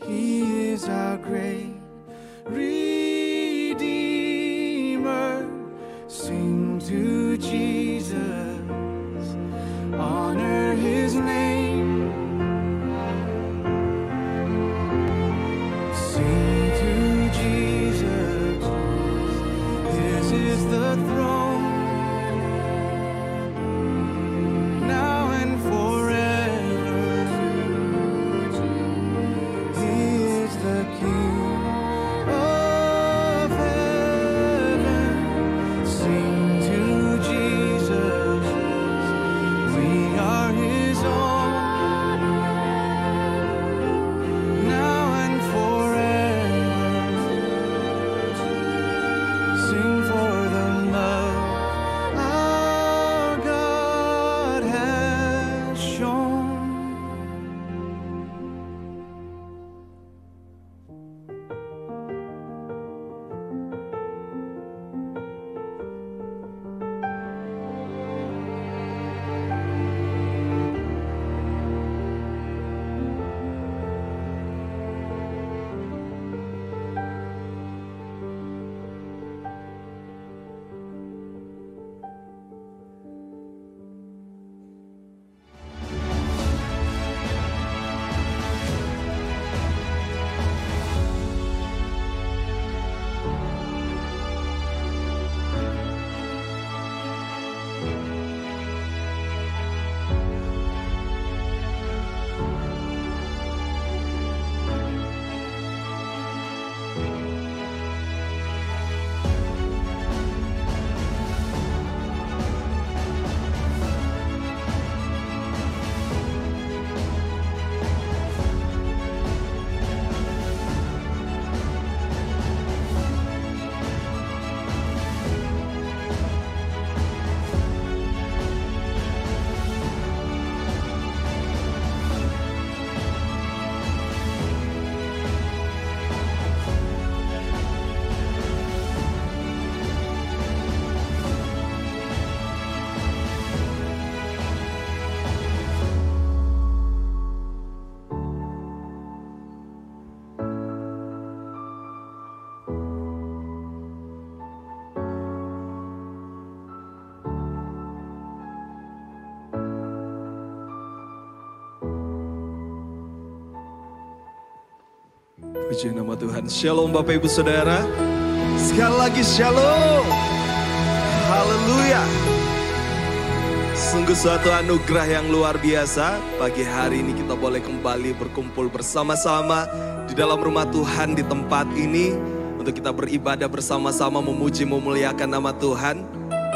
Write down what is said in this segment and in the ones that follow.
He is our great Redeemer. Sing to Jesus, honor His name. Sing to Jesus, His is the throne, now and forever. He is the King of heaven. Sing to Jesus, we are His own, now and forever. Sing for the love our God has shown. Puji nama Tuhan. Shalom Bapak Ibu Saudara. Sekali lagi shalom. Haleluya. Sungguh suatu anugerah yang luar biasa. Pagi hari ini kita boleh kembali berkumpul bersama-sama di dalam rumah Tuhan di tempat ini. Untuk kita beribadah bersama-sama memuji memuliakan nama Tuhan.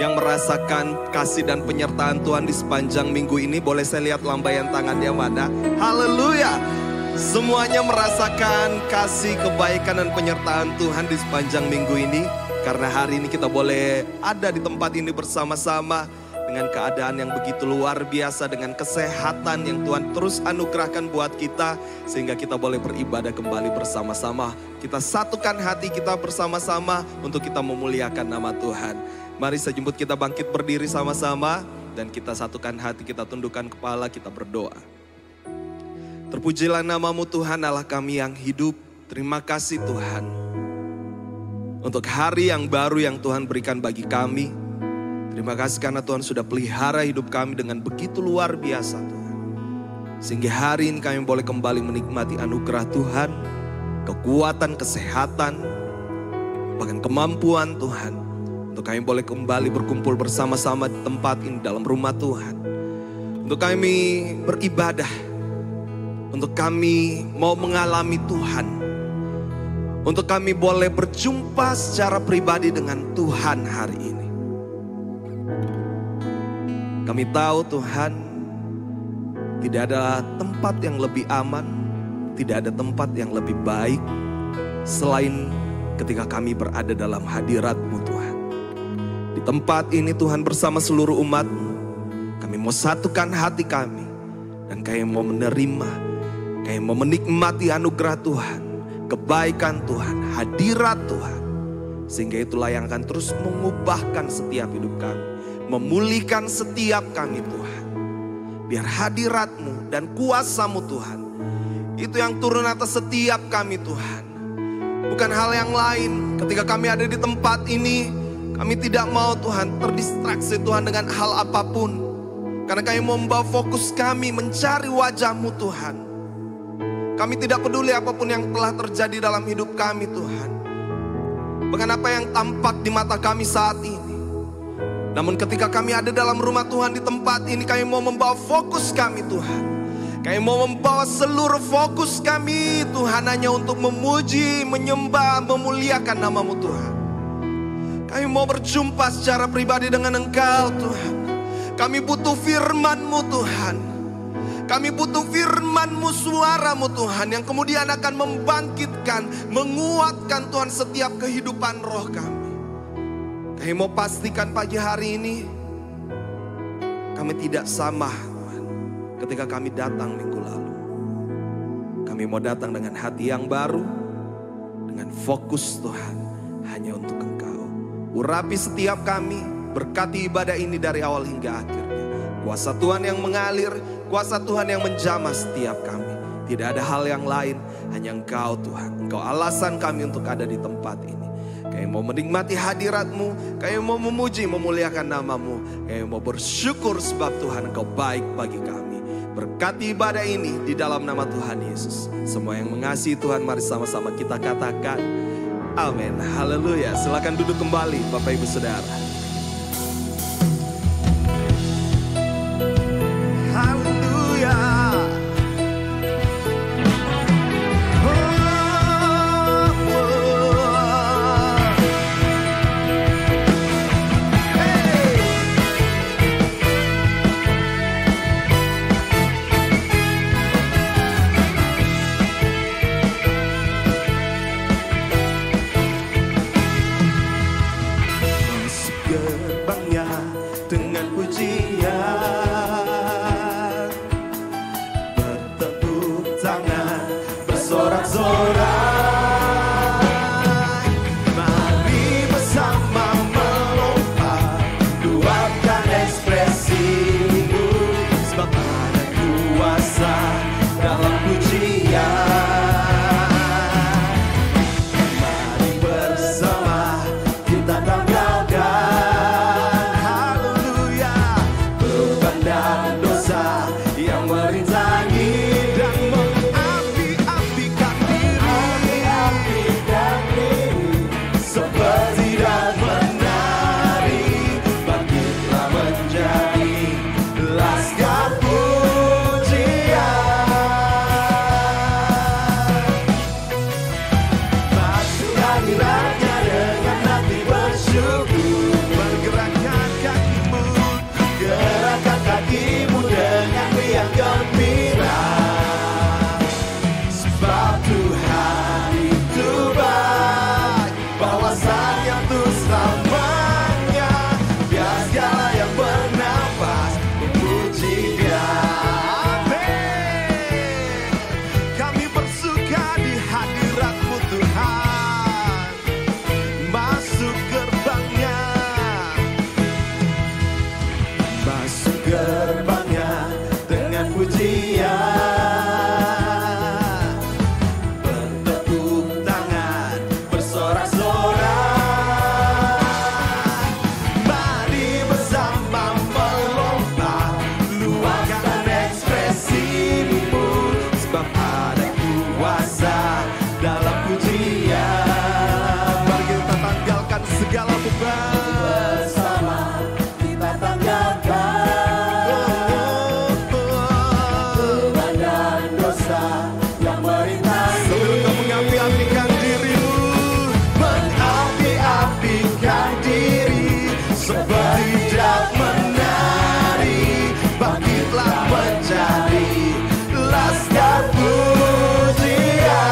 Yang merasakan kasih dan penyertaan Tuhan di sepanjang minggu ini. Boleh saya lihat lambaian tangannya mana? Haleluya. Semuanya merasakan kasih, kebaikan, dan penyertaan Tuhan di sepanjang minggu ini. Karena hari ini kita boleh ada di tempat ini bersama-sama dengan keadaan yang begitu luar biasa, dengan kesehatan yang Tuhan terus anugerahkan buat kita. Sehingga kita boleh beribadah kembali bersama-sama. Kita satukan hati kita bersama-sama untuk kita memuliakan nama Tuhan. Mari saya jemput kita bangkit berdiri sama-sama. Dan kita satukan hati, kita tundukkan kepala, kita berdoa. Terpujilah namamu Tuhan Allah kami yang hidup. Terima kasih Tuhan. Untuk hari yang baru yang Tuhan berikan bagi kami. Terima kasih karena Tuhan sudah pelihara hidup kami dengan begitu luar biasa Tuhan. Sehingga hari ini kami boleh kembali menikmati anugerah Tuhan. Kekuatan, kesehatan, bahkan kemampuan Tuhan. Untuk kami boleh kembali berkumpul bersama-sama di tempat ini dalam rumah Tuhan. Untuk kami beribadah. Untuk kami mau mengalami Tuhan. Untuk kami boleh berjumpa secara pribadi dengan Tuhan hari ini. Kami tahu Tuhan, tidak ada tempat yang lebih aman, tidak ada tempat yang lebih baik selain ketika kami berada dalam hadirat-Mu Tuhan. Di tempat ini Tuhan bersama seluruh umat-Mu, kami mau satukan hati kami dan kami mau menerima, kami mau menikmati anugerah Tuhan, kebaikan Tuhan, hadirat Tuhan. Sehingga itulah yang akan terus mengubahkan setiap hidup kami, memulihkan setiap kami Tuhan. Biar hadirat-Mu dan kuasa-Mu Tuhan, Itu yang turun atas setiap kami Tuhan. Bukan hal yang lain. Ketika kami ada di tempat ini, kami tidak mau Tuhan terdistraksi Tuhan dengan hal apapun. Karena kami mau membawa fokus kami mencari wajah-Mu Tuhan. Kami tidak peduli apapun yang telah terjadi dalam hidup kami Tuhan. Bahkan apa yang tampak di mata kami saat ini. Namun ketika kami ada dalam rumah Tuhan di tempat ini, kami mau membawa fokus kami Tuhan. Kami mau membawa seluruh fokus kami Tuhan hanya untuk memuji, menyembah, memuliakan nama-Mu Tuhan. Kami mau berjumpa secara pribadi dengan Engkau Tuhan. Kami butuh firman-Mu Tuhan. Kami butuh firman-Mu, suara-Mu Tuhan, yang kemudian akan membangkitkan, menguatkan Tuhan setiap kehidupan roh kami. Kami mau pastikan pagi hari ini kami tidak sama Tuhan ketika kami datang minggu lalu. Kami mau datang dengan hati yang baru, dengan fokus Tuhan hanya untuk Engkau. Urapi setiap kami, berkati ibadah ini dari awal hingga akhirnya. Kuasa Tuhan yang mengalir, kuasa Tuhan yang menjamah setiap kami. Tidak ada hal yang lain, hanya Engkau Tuhan. Engkau alasan kami untuk ada di tempat ini. Kami mau menikmati hadirat-Mu, kami mau memuji, memuliakan nama-Mu. Kami mau bersyukur sebab Tuhan Engkau baik bagi kami. Berkati ibadah ini di dalam nama Tuhan Yesus. Semua yang mengasihi Tuhan, mari sama-sama kita katakan amin. Haleluya. Silakan duduk kembali Bapak Ibu Saudara. Haleluya. Laskar pujian.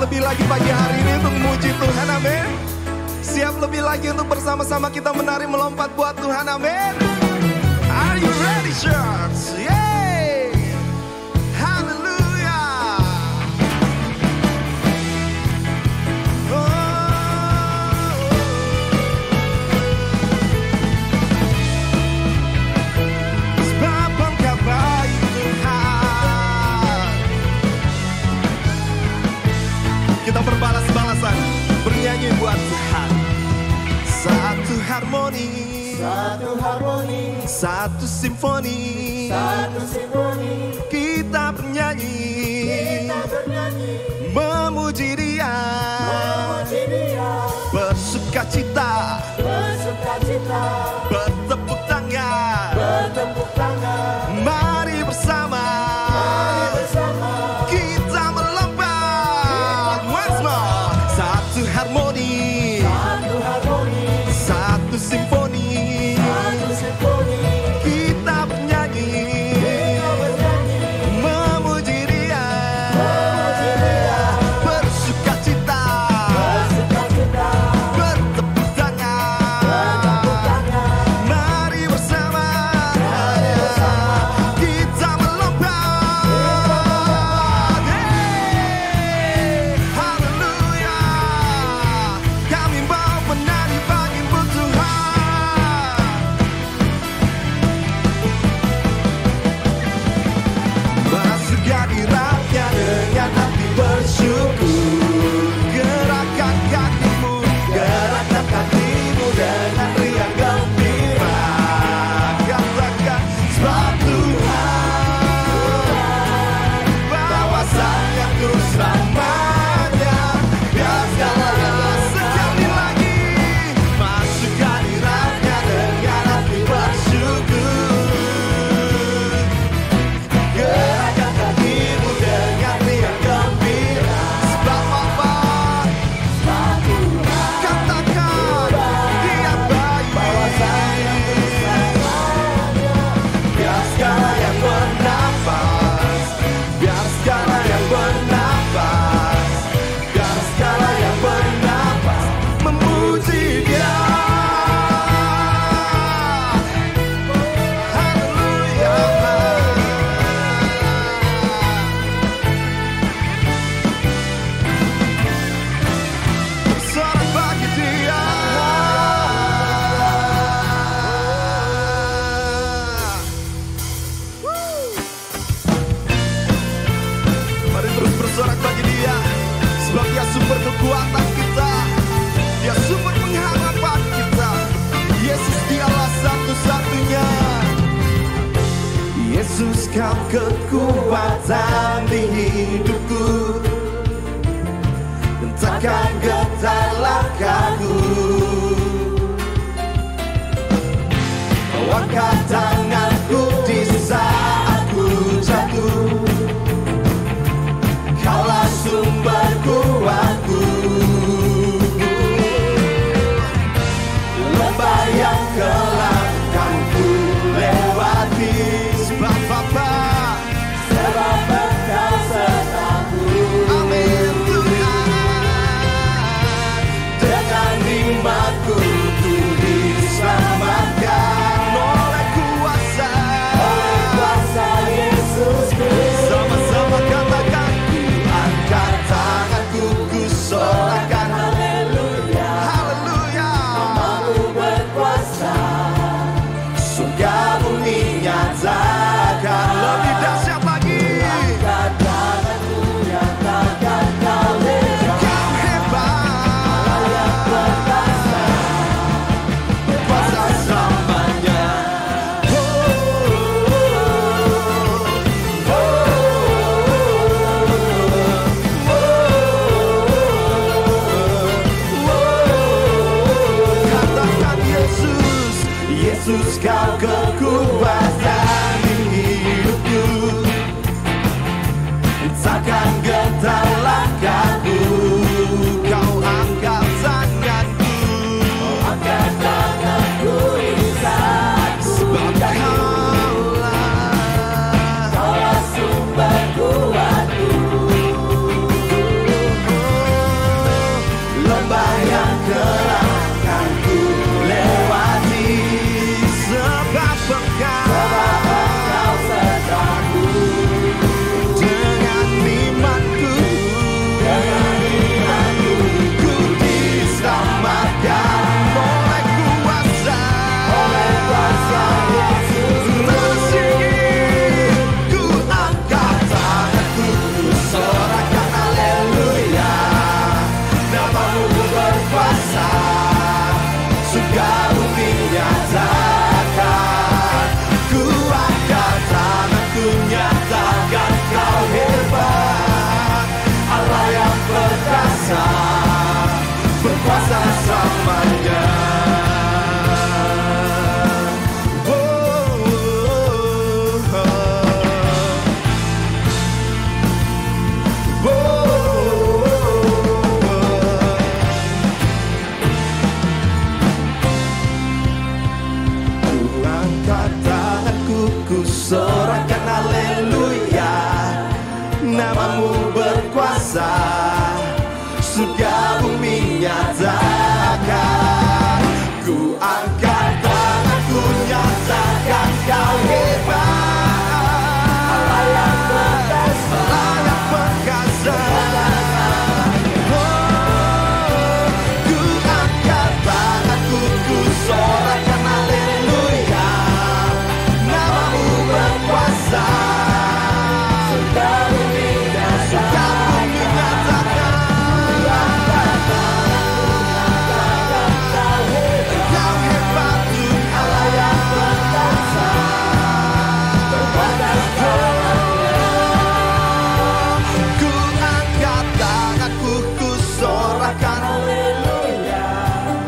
lebih lagi pagi hari ini untuk memuji Tuhan, amin. Siap lebih lagi untuk bersama-sama kita menari melompat buat Tuhan, amin. Are you ready, church? Yay! Hallelujah! Sebab Engkau baik, Tuhan. Kita berbalas-balasan, bernyanyi buat Tuhan. Satu harmoni, satu simfoni, kita bernyanyi, memuji Dia, bersuka cita, bertepuk tangan, mari bersama, kita melompat. Once more. Satu harmoni, satu simfoni, kita bernyanyi, memuji Dia, bersuka cita, bertepuk tangan, mari bersama, kita melompat. Hey, haleluya, kami mau menari bagimu Tuhan. Masuk hadiratnya dengan hati bersyukur. Gerakkan kakimu, gerakkan hatimu dengan riang gembira. Katakan sebab Tuhan bawa saya terus selamanya. Biar segalanya sekali lagi masuk hadiratnya dengan hati bersyukur. Gerakkan kakimu dengan riang gembira. Sebab apa? Katakan Dia baik. Biar segala yang bernafas, biar segala yang bernafas, biar segala yang bernafas memuji Dia. Haleluya. Bersorak bagi Dia. Mari terus bersorak bagi Dia, sebab Dia sumber kekuatan kita, Dia sumber pengharapan kita. Yesus Dialah satu-satunya. Yesus Kau kekuatan di hidupku, dan takkan getar langkahku. Kau angkat tanganku di saat ku jatuh, Kaulah sumber kuatku. Lembah yang gelap kan ku lewati. Sebab Bapa, sebab Engkau sertaku. Amin Tuhan. Dengan nikmat-Ku ku diselamatkan oleh kuasa sorakan haleluya. Namamu berkuasa, surga bumi nyatakan. Ku angkat tanganku, nyatakan kau hebat. Allah yang perkasa, Allah yang perkasa. Oh, ku angkat tanganku, ku sorakan haleluya. Namamu berkuasa, surga bumi nyatakan. Kau hebat Tuhan, Allah yang perkasa. Ku angkat tanganku, ku sorakan haleluya.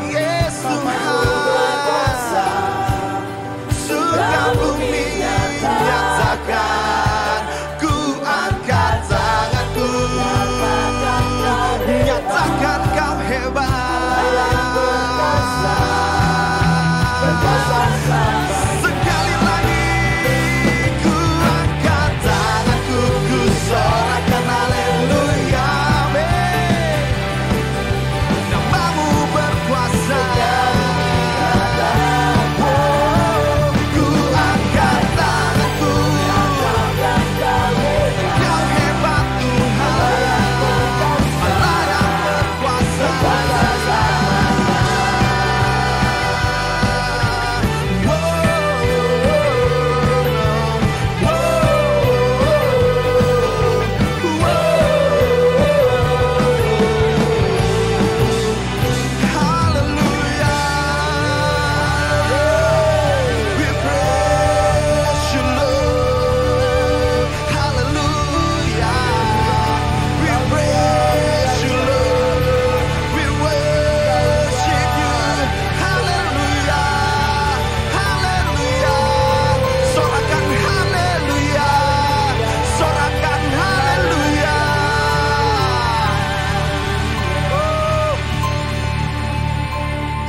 Yesus berkuasa, surga bumi nyatakan. Ku angkat tanganku, nyatakan kau hebat. Sekali lagi ku angkat tanganku, ku sorakan haleluya. Amin. Namamu berkuasa. Oh, ku angkat tanganku, kau hebat Tuhan, Allah yang berkuasa.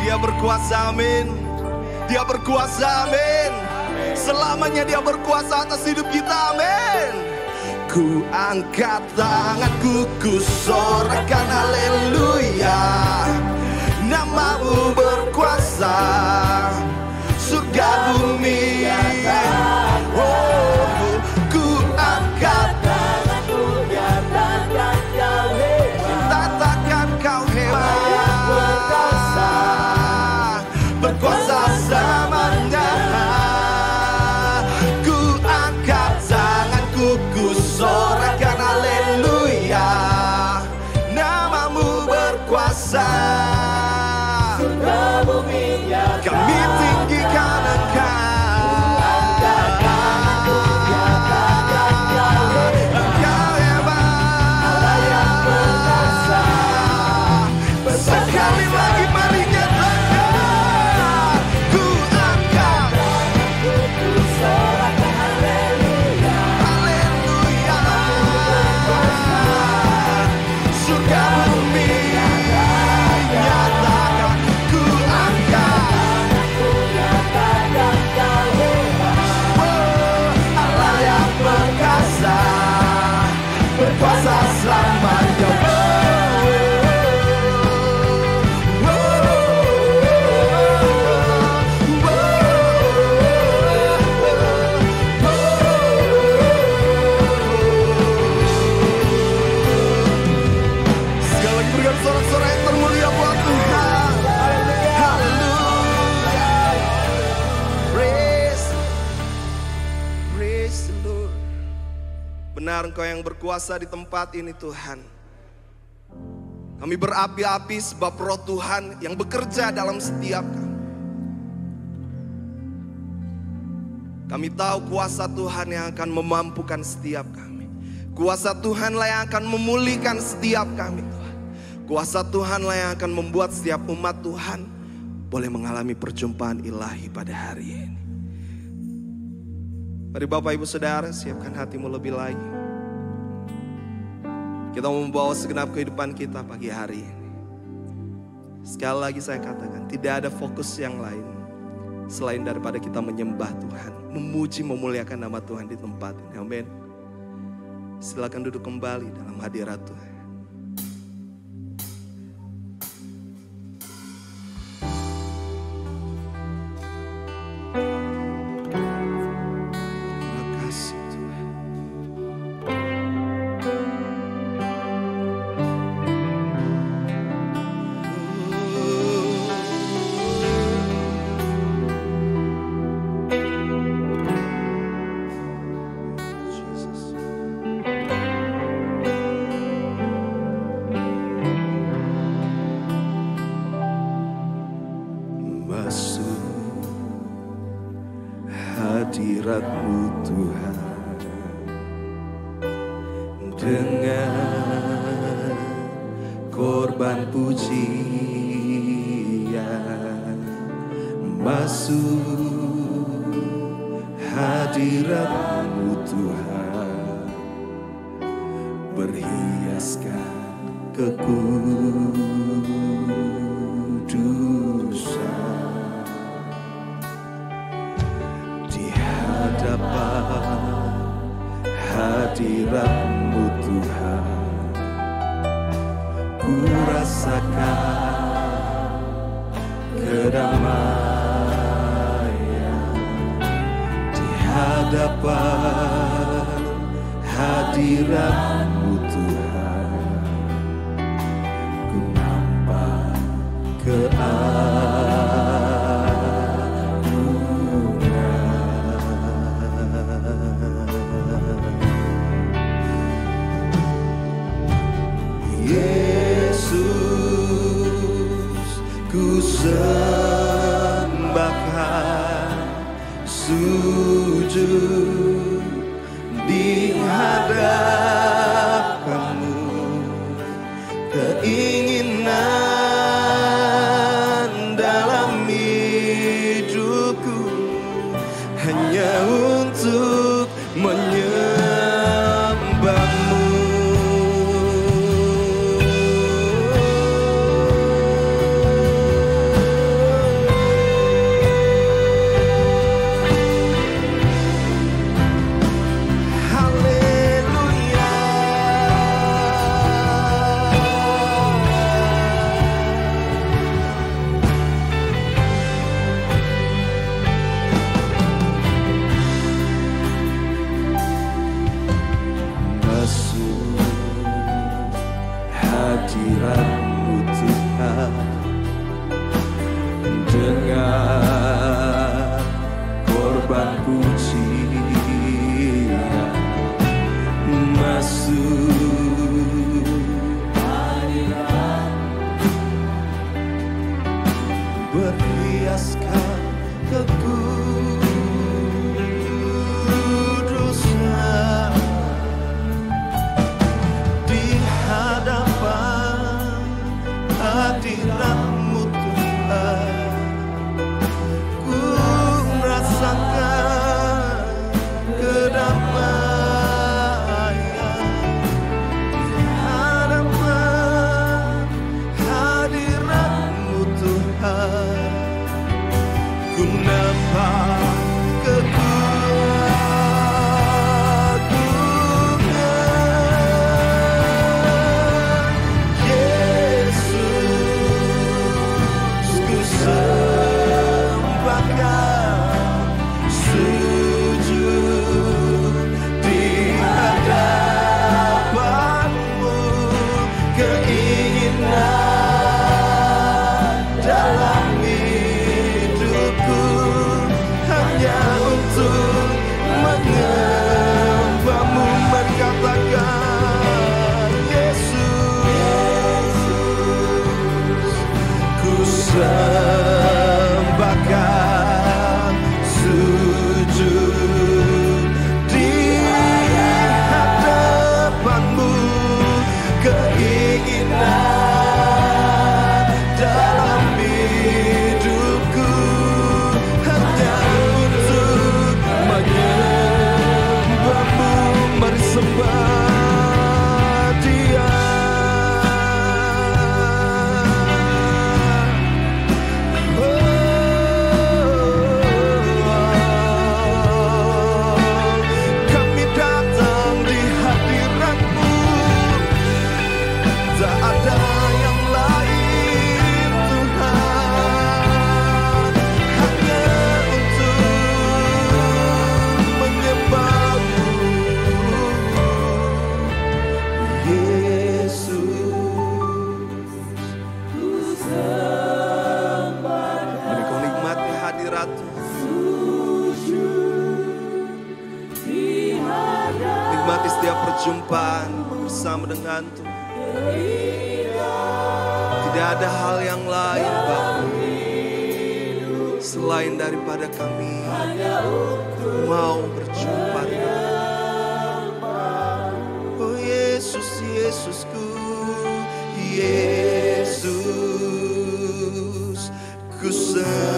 Dia berkuasa, amin. Dia berkuasa, amin. Selamanya dia berkuasa atas hidup kita, amin. Ku angkat tanganku, ku sorakan haleluya. Namamu berkuasa, surga bumi. Oh, ku angkat tanganku, nyatakan kau hebat. Nyatakan kau hebat. Berkuasa selamanya. Ku angkat tanganku, ku sorakan haleluya. Namamu berkuasa, surga bumi nyatakan. Kami tinggikan Engkau. Engkau hebat, Allah yang perkasa. Sekali lagi mari nyatakan. Ku angkat, ku sorakan haleluya. Haleluya. Surga bumi nyatakan. Ku angkat, nyatakan kau hebat. Oh, Allah yang perkasa, berkuasa selamanya. Sekali lagi berikan sorak-sorai yang termulia buat Tuhan. Haleluya. Praise the Lord. Benar Engkau yang berkuasa di tempat ini Tuhan. Kami berapi-api sebab roh Tuhan yang bekerja dalam setiap kami. Kami tahu kuasa Tuhan yang akan memampukan setiap kami. Kuasa Tuhanlah yang akan memulihkan setiap kami Tuhan. Kuasa Tuhanlah yang akan membuat setiap umat Tuhan boleh mengalami perjumpaan ilahi pada hari ini. Mari Bapak Ibu Saudara, siapkan hatimu lebih lagi. Kita mau membawa segenap kehidupan kita pagi hari ini. Sekali lagi saya katakan, tidak ada fokus yang lain selain daripada kita menyembah Tuhan, memuji, memuliakan nama Tuhan di tempat ini. Amin. Silakan duduk kembali dalam hadirat Tuhan. Terima kasih Tuhan. Jesus. Masuk hadirat-Mu Tuhan dengan korban pujian. Masuk hadirat-Mu Tuhan, berhiaskan kekudusan. Di hadapan hadirat-Mu Tuhan, ku rasakan kedamaian. Di hadapan hadirat-Mu Tuhan, ku nampak Yesus, ku sembahkan, sujud di hadapan-Mu. Keinginan dalam hidupku hanya untuk menyembah-Mu. menikmati setiap perjumpaan bersama dengan Tuhan. Tidak ada hal yang lain Bapa, selain daripada kami mau berjumpa dengan oh Yesus, Yesusku, Yesus, ku sembahkan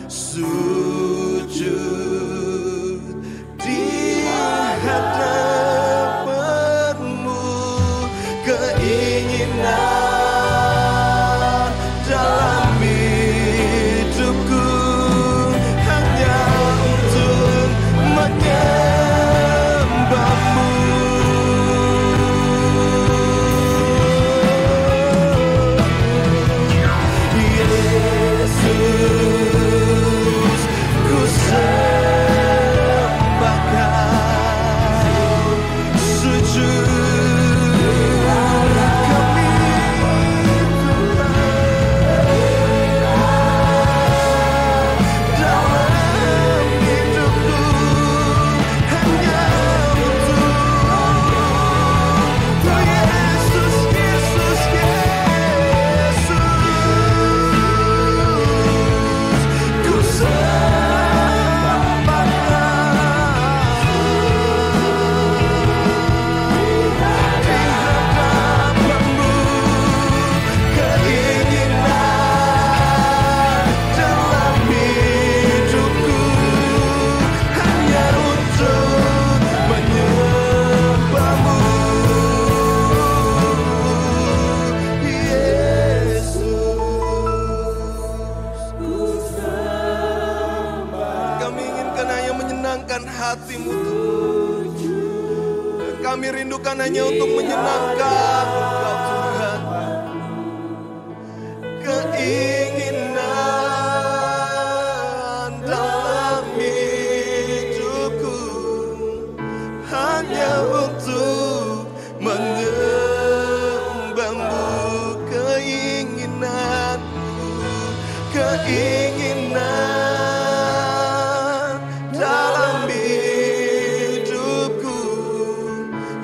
sujud di hadapan-Mu, keinginan dalam hidupku hanya untuk menyembah-Mu. Yesus, ku sembahkan sujud kami dalam hidupku hanya untuk Yesus, Yesus, Yesus, ku sembahkan di hadapan-Mu, keinginan dalam hidupku hanya untuk menyembah-Mu, Yesus. Kami inginkan hanya menyenangkan hati-Mu Tuhan, dan kami rindukan hanya untuk menyenangkan Engkau Tuhan. Keinginan dalam hidupku hanya untuk menyembah-Mu, keinginan dalam hidupku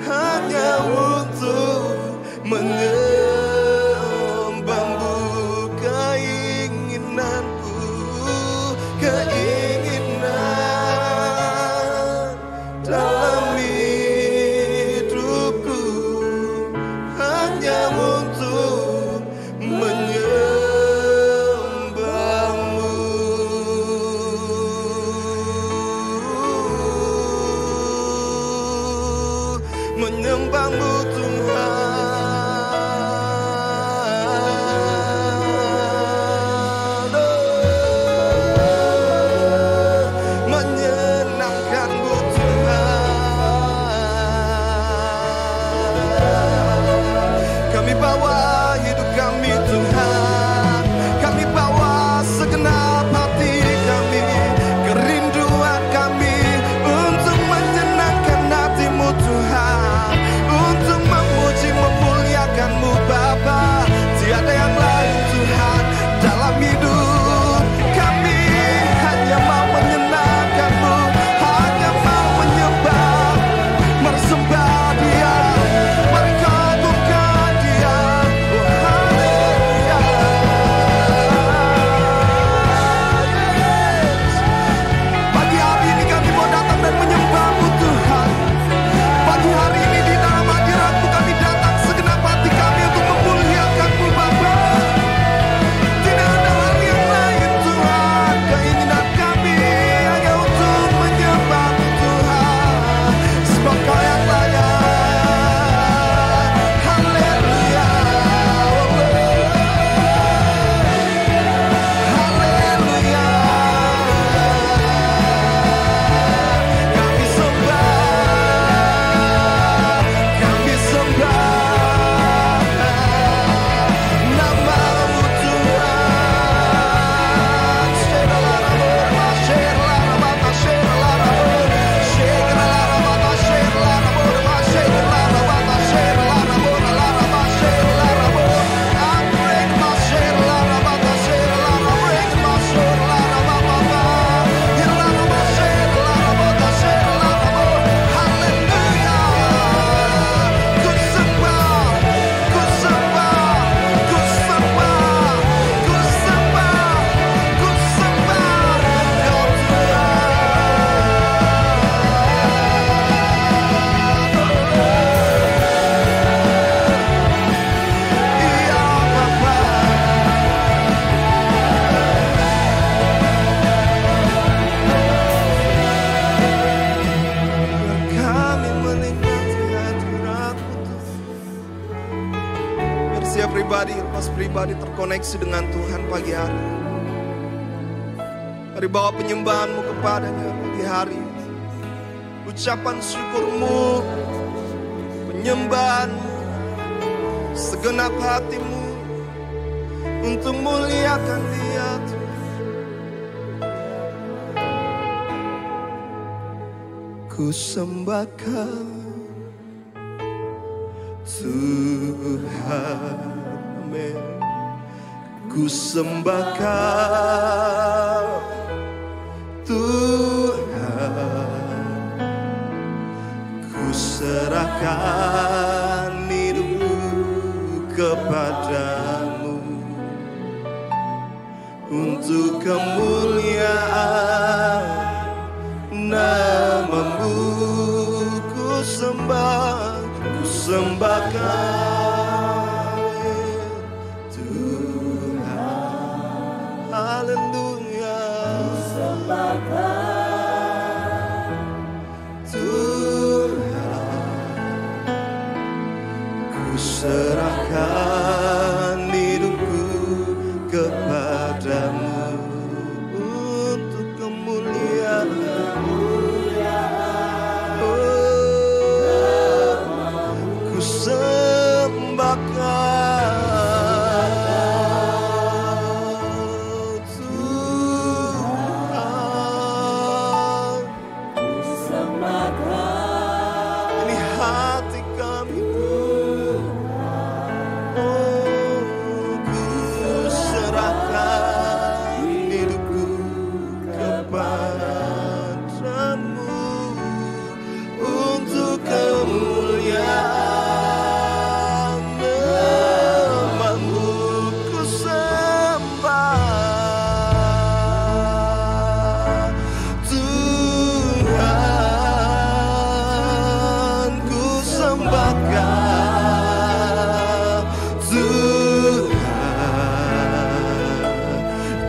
hanya untuk menyembah-Mu, keinginanku, keinginan dalam hidupku hanya untuk menyembah-Mu, menyembah-Mu Tuhan, menyenangkan-Mu Tuhan. Kami bawa hidup kami Tuhan, kami bawa segenap hati kami, kerinduan kami untuk menyenangkan hati-Mu Tuhan, untuk pribadi terkoneksi dengan Tuhan pagi hari ini. Mari bawa penyembahanmu kepadanya pagi hari ini. Ucapan syukurmu, penyembahanmu, segenap hatimu untuk muliakan Dia Tuhan. Ku sembahkan Tuhan, amin. Ku sembahkan Tuhan, ku serahkan hidupku kepadamu untuk kemuliaan nama-Mu. Ku sembahkan Tuhan, haleluya. Ku sembahkan Tuhan, ku serahkan hidupku kepadamu untuk kemuliaan. Ku sembahkan Tuhan, ini hati kami. Ku serahkan hidupku kepadamu untuk kemuliaan nama-Mu. Ku sembah Tuhan, ku sembahkan Tuhan,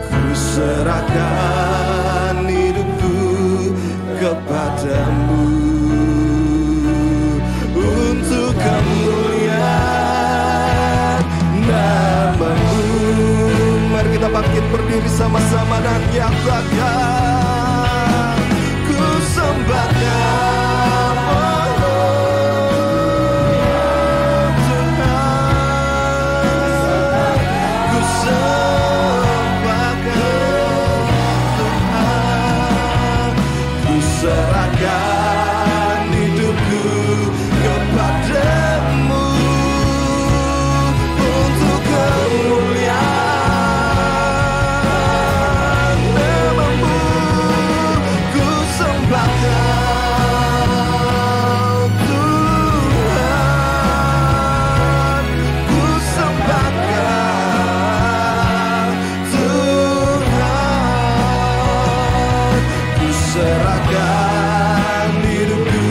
ku serahkan hidupku kepadamu untuk kemuliaan nama-Mu. Mari kita bangkit berdiri sama-sama dan nyatakan, ku sembahkan Tuhan, ku sembahkan Tuhan, ku serahkan hidupku kepadamu untuk kemuliaan nama-Mu. Ku sembahkan Tuhan, ku sembahkan Tuhan, ku serahkan hidupku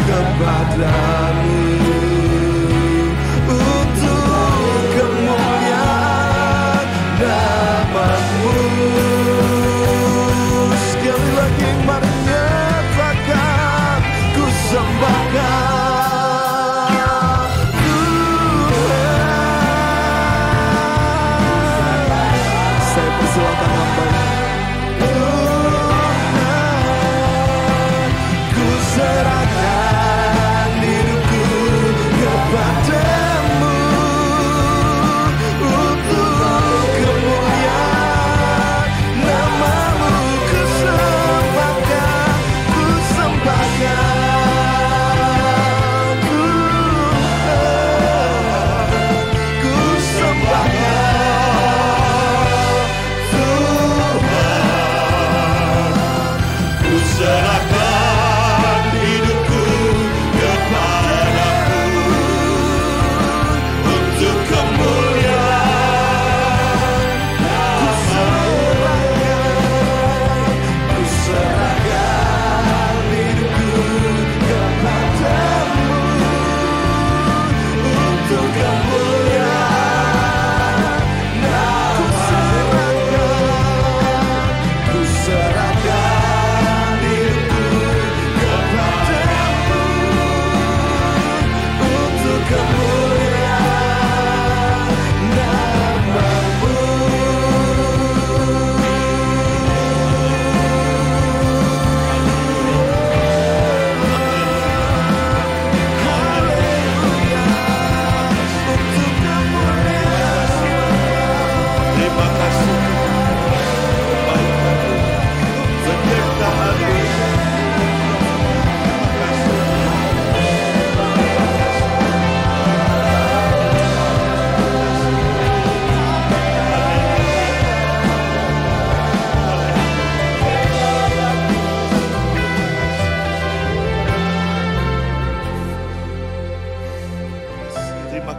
kepadamu untuk kemuliaan nama-Mu. Sekali lagi mari nyatakan, ku sembahkan Tuhan. Saya persilakan hamba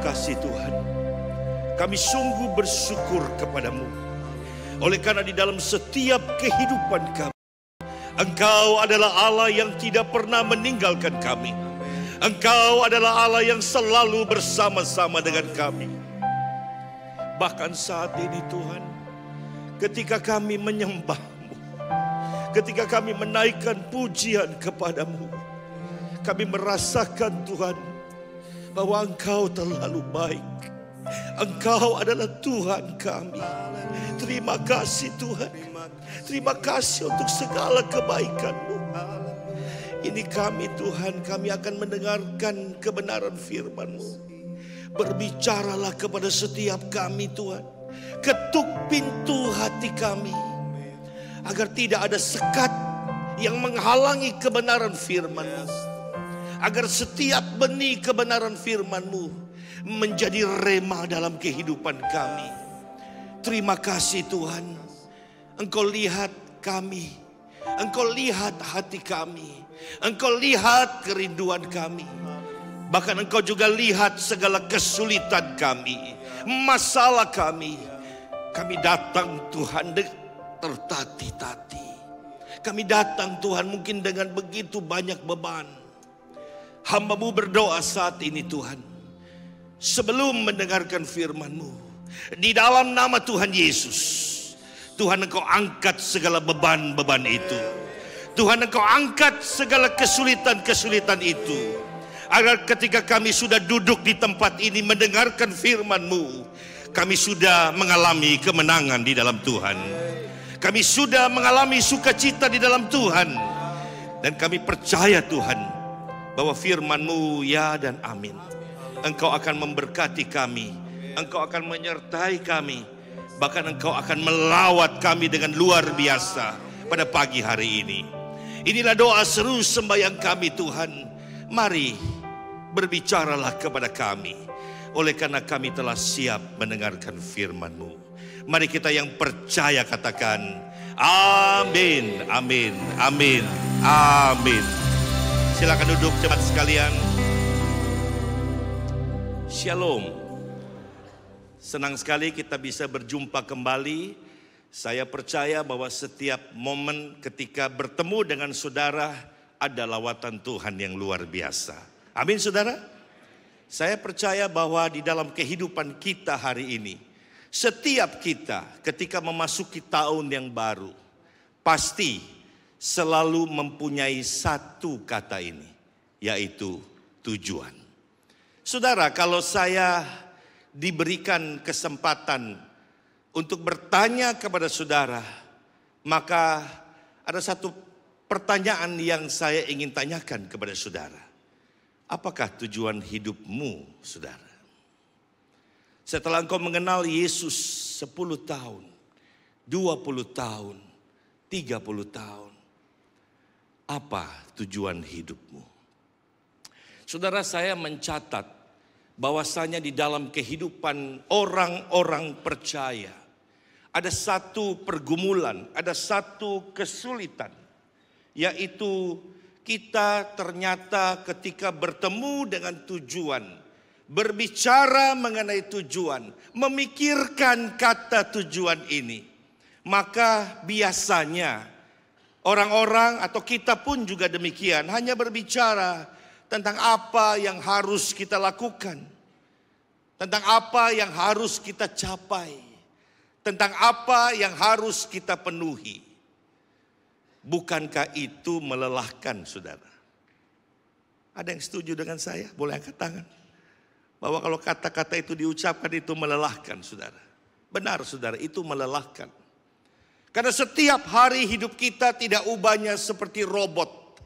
kasih Tuhan. Kami sungguh bersyukur kepadamu. Oleh karena di dalam setiap kehidupan kami, Engkau adalah Allah yang tidak pernah meninggalkan kami. Engkau adalah Allah yang selalu bersama-sama dengan kami. Bahkan saat ini Tuhan, ketika kami menyembah-Mu, ketika kami menaikkan pujian kepadamu, kami merasakan Tuhan bahwa Engkau terlalu baik. Engkau adalah Tuhan kami. Terima kasih Tuhan. Terima kasih untuk segala kebaikan-Mu. Ini kami Tuhan, kami akan mendengarkan kebenaran firman-Mu. Berbicaralah kepada setiap kami Tuhan. Ketuk pintu hati kami, agar tidak ada sekat yang menghalangi kebenaran firman-Mu. Agar setiap benih kebenaran firman-Mu menjadi rema dalam kehidupan kami. Terima kasih Tuhan. Engkau lihat kami. Engkau lihat hati kami. Engkau lihat kerinduan kami. Bahkan Engkau juga lihat segala kesulitan kami, masalah kami. Kami datang Tuhan tertatih-tatih. Kami datang Tuhan mungkin dengan begitu banyak beban. Hamba-Mu berdoa saat ini Tuhan, sebelum mendengarkan firman-Mu, di dalam nama Tuhan Yesus, Tuhan Engkau angkat segala beban-beban itu. Tuhan Engkau angkat segala kesulitan-kesulitan itu. Agar ketika kami sudah duduk di tempat ini mendengarkan firman-Mu, kami sudah mengalami kemenangan di dalam Tuhan. Kami sudah mengalami sukacita di dalam Tuhan. Dan kami percaya Tuhan, bahwa firman-Mu ya dan amin. Engkau akan memberkati kami. Engkau akan menyertai kami. Bahkan Engkau akan melawat kami dengan luar biasa pada pagi hari ini. Inilah doa seru sembahyang kami Tuhan. Mari berbicaralah kepada kami. Oleh karena kami telah siap mendengarkan firman-Mu. Mari kita yang percaya katakan amin, amin, amin, amin. Silakan duduk jemaat sekalian. Shalom. Senang sekali kita bisa berjumpa kembali. Saya percaya bahwa setiap momen ketika bertemu dengan saudara ada lawatan Tuhan yang luar biasa. Amin saudara. Saya percaya bahwa di dalam kehidupan kita hari ini, setiap kita ketika memasuki tahun yang baru, pasti selalu mempunyai satu kata ini, yaitu tujuan. Saudara, kalau saya diberikan kesempatan untuk bertanya kepada saudara, maka ada satu pertanyaan yang saya ingin tanyakan kepada saudara. Apakah tujuan hidupmu, saudara? Setelah engkau mengenal Yesus 10 tahun, 20 tahun, 30 tahun, apa tujuan hidupmu? Saudara, saya mencatat bahwasanya di dalam kehidupan orang-orang percaya ada satu pergumulan, ada satu kesulitan, yaitu kita ternyata ketika bertemu dengan tujuan, berbicara mengenai tujuan, memikirkan kata tujuan ini, maka biasanya orang-orang atau kita pun juga demikian, hanya berbicara tentang apa yang harus kita lakukan, tentang apa yang harus kita capai, tentang apa yang harus kita penuhi. Bukankah itu melelahkan, saudara? Ada yang setuju dengan saya? Boleh angkat tangan. Bahwa kalau kata-kata itu diucapkan itu melelahkan, saudara. Benar, saudara, itu melelahkan. Karena setiap hari hidup kita tidak ubahnya seperti robot.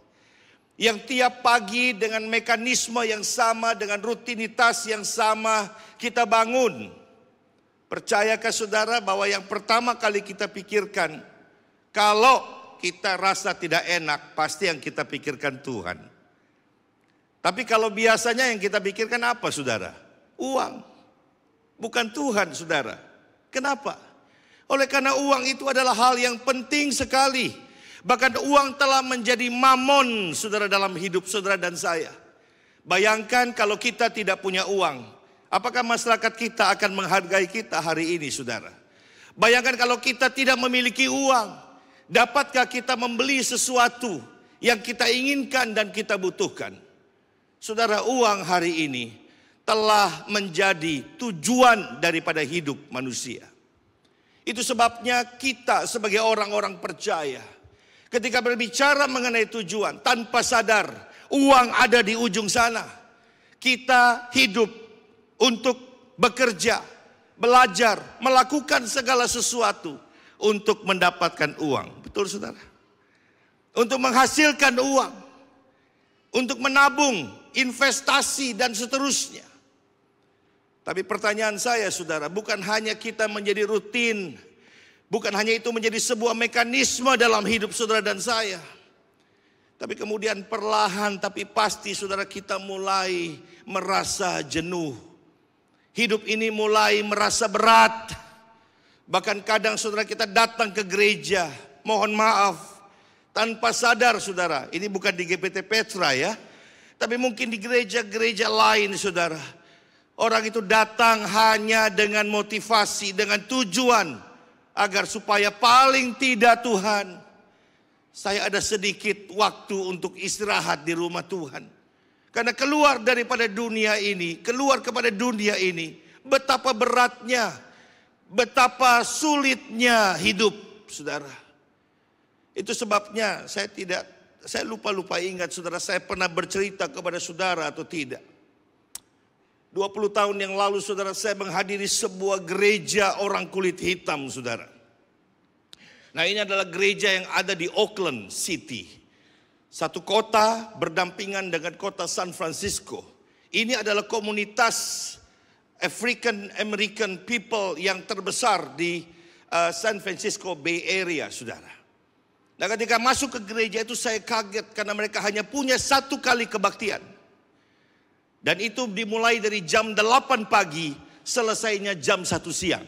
Yang tiap pagi dengan mekanisme yang sama, dengan rutinitas yang sama, kita bangun. Percayakah saudara bahwa yang pertama kali kita pikirkan, kalau kita rasa tidak enak, pasti yang kita pikirkan Tuhan. Tapi kalau biasanya yang kita pikirkan apa, saudara? Uang. Bukan Tuhan, saudara. Kenapa? Oleh karena uang itu adalah hal yang penting sekali. Bahkan uang telah menjadi mamon, saudara, dalam hidup saudara dan saya. Bayangkan kalau kita tidak punya uang. Apakah masyarakat kita akan menghargai kita hari ini, saudara? Bayangkan kalau kita tidak memiliki uang, dapatkah kita membeli sesuatu yang kita inginkan dan kita butuhkan? Saudara, uang hari ini telah menjadi tujuan daripada hidup manusia. Itu sebabnya kita sebagai orang-orang percaya, ketika berbicara mengenai tujuan, tanpa sadar uang ada di ujung sana. Kita hidup untuk bekerja, belajar, melakukan segala sesuatu untuk mendapatkan uang. Betul, saudara? Untuk menghasilkan uang, untuk menabung, investasi dan seterusnya. Tapi pertanyaan saya, saudara, bukan hanya kita menjadi rutin, bukan hanya itu menjadi sebuah mekanisme dalam hidup saudara dan saya, tapi kemudian perlahan tapi pasti saudara kita mulai merasa jenuh. Hidup ini mulai merasa berat. Bahkan kadang saudara kita datang ke gereja, mohon maaf, tanpa sadar saudara, ini bukan di GPT Petra ya, tapi mungkin di gereja-gereja lain saudara. Orang itu datang hanya dengan motivasi, dengan tujuan agar supaya paling tidak Tuhan, saya ada sedikit waktu untuk istirahat di rumah Tuhan. Karena keluar daripada dunia ini, keluar kepada dunia ini, betapa beratnya, betapa sulitnya hidup, saudara. Itu sebabnya saya lupa ingat saudara, saya pernah bercerita kepada saudara atau tidak. 20 tahun yang lalu saudara, saya menghadiri sebuah gereja orang kulit hitam, saudara. Nah, ini adalah gereja yang ada di Oakland City, satu kota berdampingan dengan kota San Francisco. Ini adalah komunitas African American people yang terbesar di San Francisco Bay Area, saudara. Nah, ketika masuk ke gereja itu saya kaget karena mereka hanya punya satu kali kebaktian. Dan itu dimulai dari jam 8 pagi, selesainya jam 1 siang.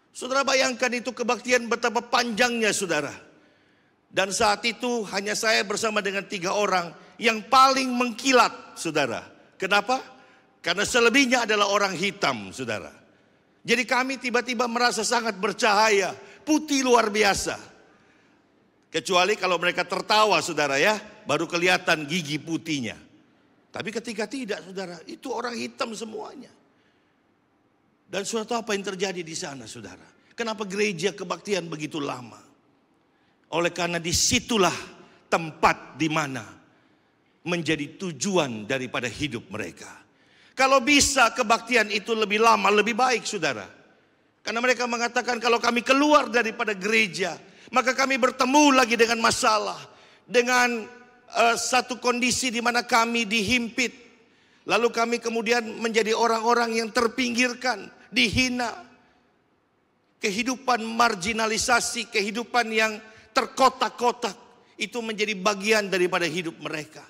Saudara bayangkan itu kebaktian betapa panjangnya, saudara. Dan saat itu hanya saya bersama dengan 3 orang yang paling mengkilat, saudara. Kenapa? Karena selebihnya adalah orang hitam, saudara. Jadi kami tiba-tiba merasa sangat bercahaya, putih luar biasa. Kecuali kalau mereka tertawa, saudara ya, baru kelihatan gigi putihnya. Tapi ketika tidak, saudara, itu orang hitam semuanya. Dan saudara tahu apa yang terjadi di sana, saudara? Kenapa gereja kebaktian begitu lama? Oleh karena disitulah tempat di mana menjadi tujuan daripada hidup mereka. Kalau bisa kebaktian itu lebih lama, lebih baik, saudara. Karena mereka mengatakan kalau kami keluar daripada gereja, maka kami bertemu lagi dengan masalah, dengan satu kondisi di mana kami dihimpit. Lalu kami kemudian menjadi orang-orang yang terpinggirkan, dihina. Kehidupan marginalisasi, kehidupan yang terkotak-kotak, itu menjadi bagian daripada hidup mereka.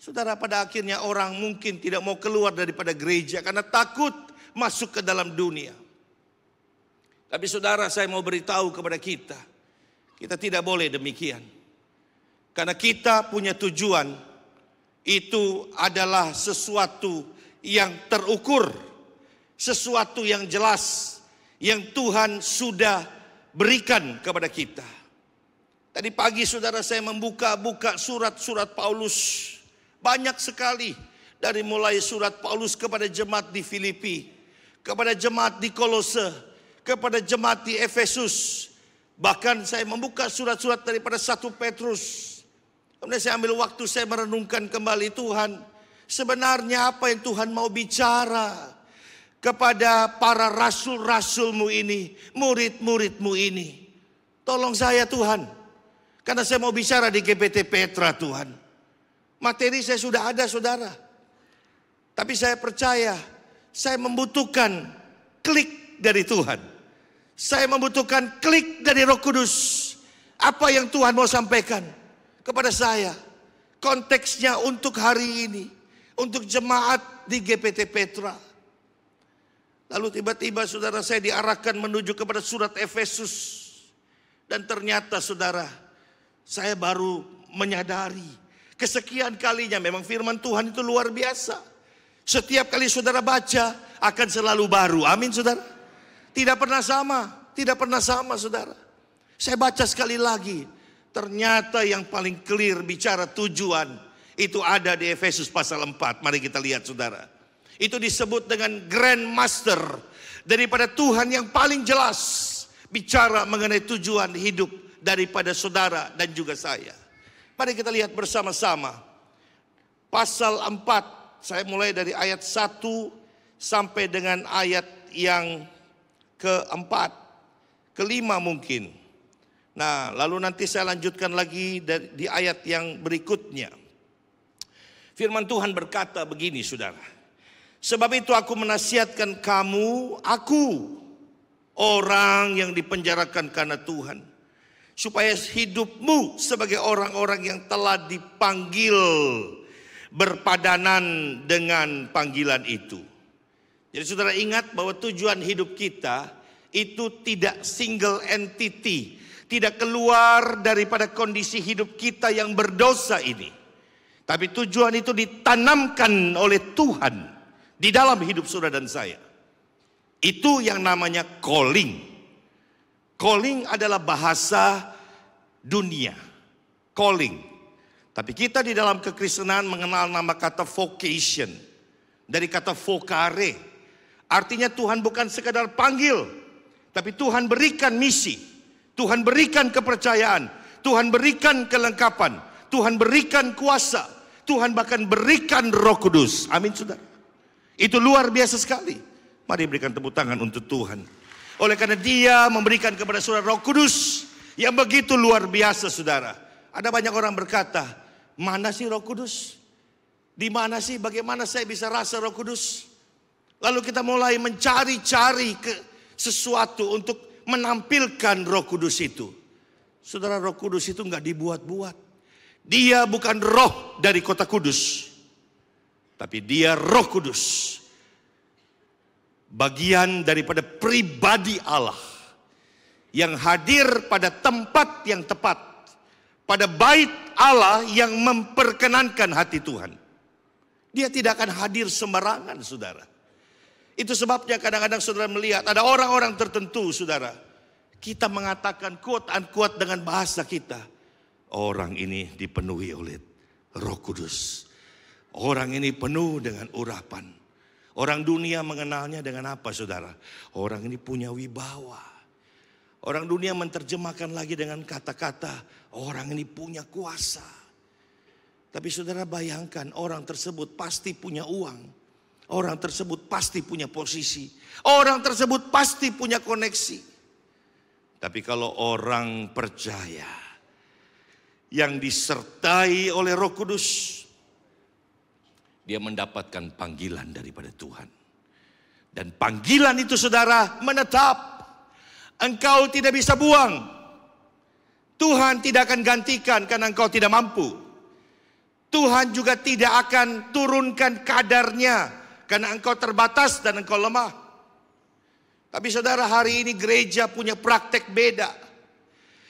Saudara, pada akhirnya orang mungkin tidak mau keluar daripada gereja karena takut masuk ke dalam dunia. Tapi saudara, saya mau beritahu kepada kita tidak boleh demikian. Karena kita punya tujuan, itu adalah sesuatu yang terukur, sesuatu yang jelas, yang Tuhan sudah berikan kepada kita. Tadi pagi saudara saya membuka surat-surat Paulus. Banyak sekali, dari mulai surat Paulus kepada jemaat di Filipi, kepada jemaat di Kolose, kepada jemaat di Efesus. Bahkan saya membuka surat-surat daripada 1 Petrus. Kemudian saya ambil waktu, saya merenungkan kembali Tuhan. Sebenarnya apa yang Tuhan mau bicara kepada para rasul-rasul-Mu ini, murid-murid-Mu ini. Tolong saya Tuhan. Karena saya mau bicara di GPT Petra Tuhan. Materi saya sudah ada saudara. Tapi saya percaya, saya membutuhkan klik dari Tuhan. Saya membutuhkan klik dari Roh Kudus. Apa yang Tuhan mau sampaikan kepada saya, konteksnya untuk hari ini, untuk jemaat di GPT Petra. Lalu tiba-tiba saudara saya diarahkan menuju kepada surat Efesus. Dan ternyata saudara, saya baru menyadari kesekian kalinya memang firman Tuhan itu luar biasa. Setiap kali saudara baca akan selalu baru. Amin saudara. Tidak pernah sama. Tidak pernah sama saudara. Saya baca sekali lagi. Ternyata yang paling clear bicara tujuan itu ada di Efesus pasal 4. Mari kita lihat saudara. Itu disebut dengan Grand Master daripada Tuhan yang paling jelas bicara mengenai tujuan hidup daripada saudara dan juga saya. Mari kita lihat bersama-sama. Pasal 4, saya mulai dari ayat 1 sampai dengan ayat yang keempat, kelima mungkin. Nah, lalu nanti saya lanjutkan lagi di ayat yang berikutnya. Firman Tuhan berkata begini saudara. Sebab itu aku menasihatkan kamu, aku orang yang dipenjarakan karena Tuhan, supaya hidupmu sebagai orang-orang yang telah dipanggil berpadanan dengan panggilan itu. Jadi saudara ingat bahwa tujuan hidup kita itu tidak single entity, tidak keluar daripada kondisi hidup kita yang berdosa ini. Tapi tujuan itu ditanamkan oleh Tuhan di dalam hidup saudara dan saya. Itu yang namanya calling. Calling adalah bahasa dunia. Calling. Tapi kita di dalam kekristenan mengenal nama kata vocation. Dari kata vocare. Artinya Tuhan bukan sekadar panggil. Tapi Tuhan berikan misi. Tuhan berikan kepercayaan. Tuhan berikan kelengkapan. Tuhan berikan kuasa. Tuhan bahkan berikan Roh Kudus. Amin saudara. Itu luar biasa sekali. Mari berikan tepuk tangan untuk Tuhan. Oleh karena Dia memberikan kepada saudara Roh Kudus yang begitu luar biasa saudara. Ada banyak orang berkata, mana sih Roh Kudus? Di mana sih? Bagaimana saya bisa rasa Roh Kudus? Lalu kita mulai mencari-cari sesuatu untuk menampilkan Roh Kudus itu. Saudara, Roh Kudus itu nggak dibuat-buat. Dia bukan roh dari kota kudus. Tapi dia Roh Kudus. Bagian daripada pribadi Allah. Yang hadir pada tempat yang tepat. Pada bait Allah yang memperkenankan hati Tuhan. Dia tidak akan hadir sembarangan saudara. Itu sebabnya kadang-kadang saudara melihat ada orang-orang tertentu saudara. Kita mengatakan quote-unquote dengan bahasa kita. Orang ini dipenuhi oleh Roh Kudus. Orang ini penuh dengan urapan. Orang dunia mengenalnya dengan apa saudara? Orang ini punya wibawa. Orang dunia menerjemahkan lagi dengan kata-kata orang ini punya kuasa. Tapi saudara bayangkan orang tersebut pasti punya uang. Orang tersebut pasti punya posisi. Orang tersebut pasti punya koneksi. Tapi kalau orang percaya yang disertai oleh Roh Kudus, dia mendapatkan panggilan daripada Tuhan. Dan panggilan itu saudara menetap. Engkau tidak bisa buang. Tuhan tidak akan gantikan karena engkau tidak mampu. Tuhan juga tidak akan turunkan kadarnya karena engkau terbatas dan engkau lemah. Tapi saudara, hari ini gereja punya praktek beda.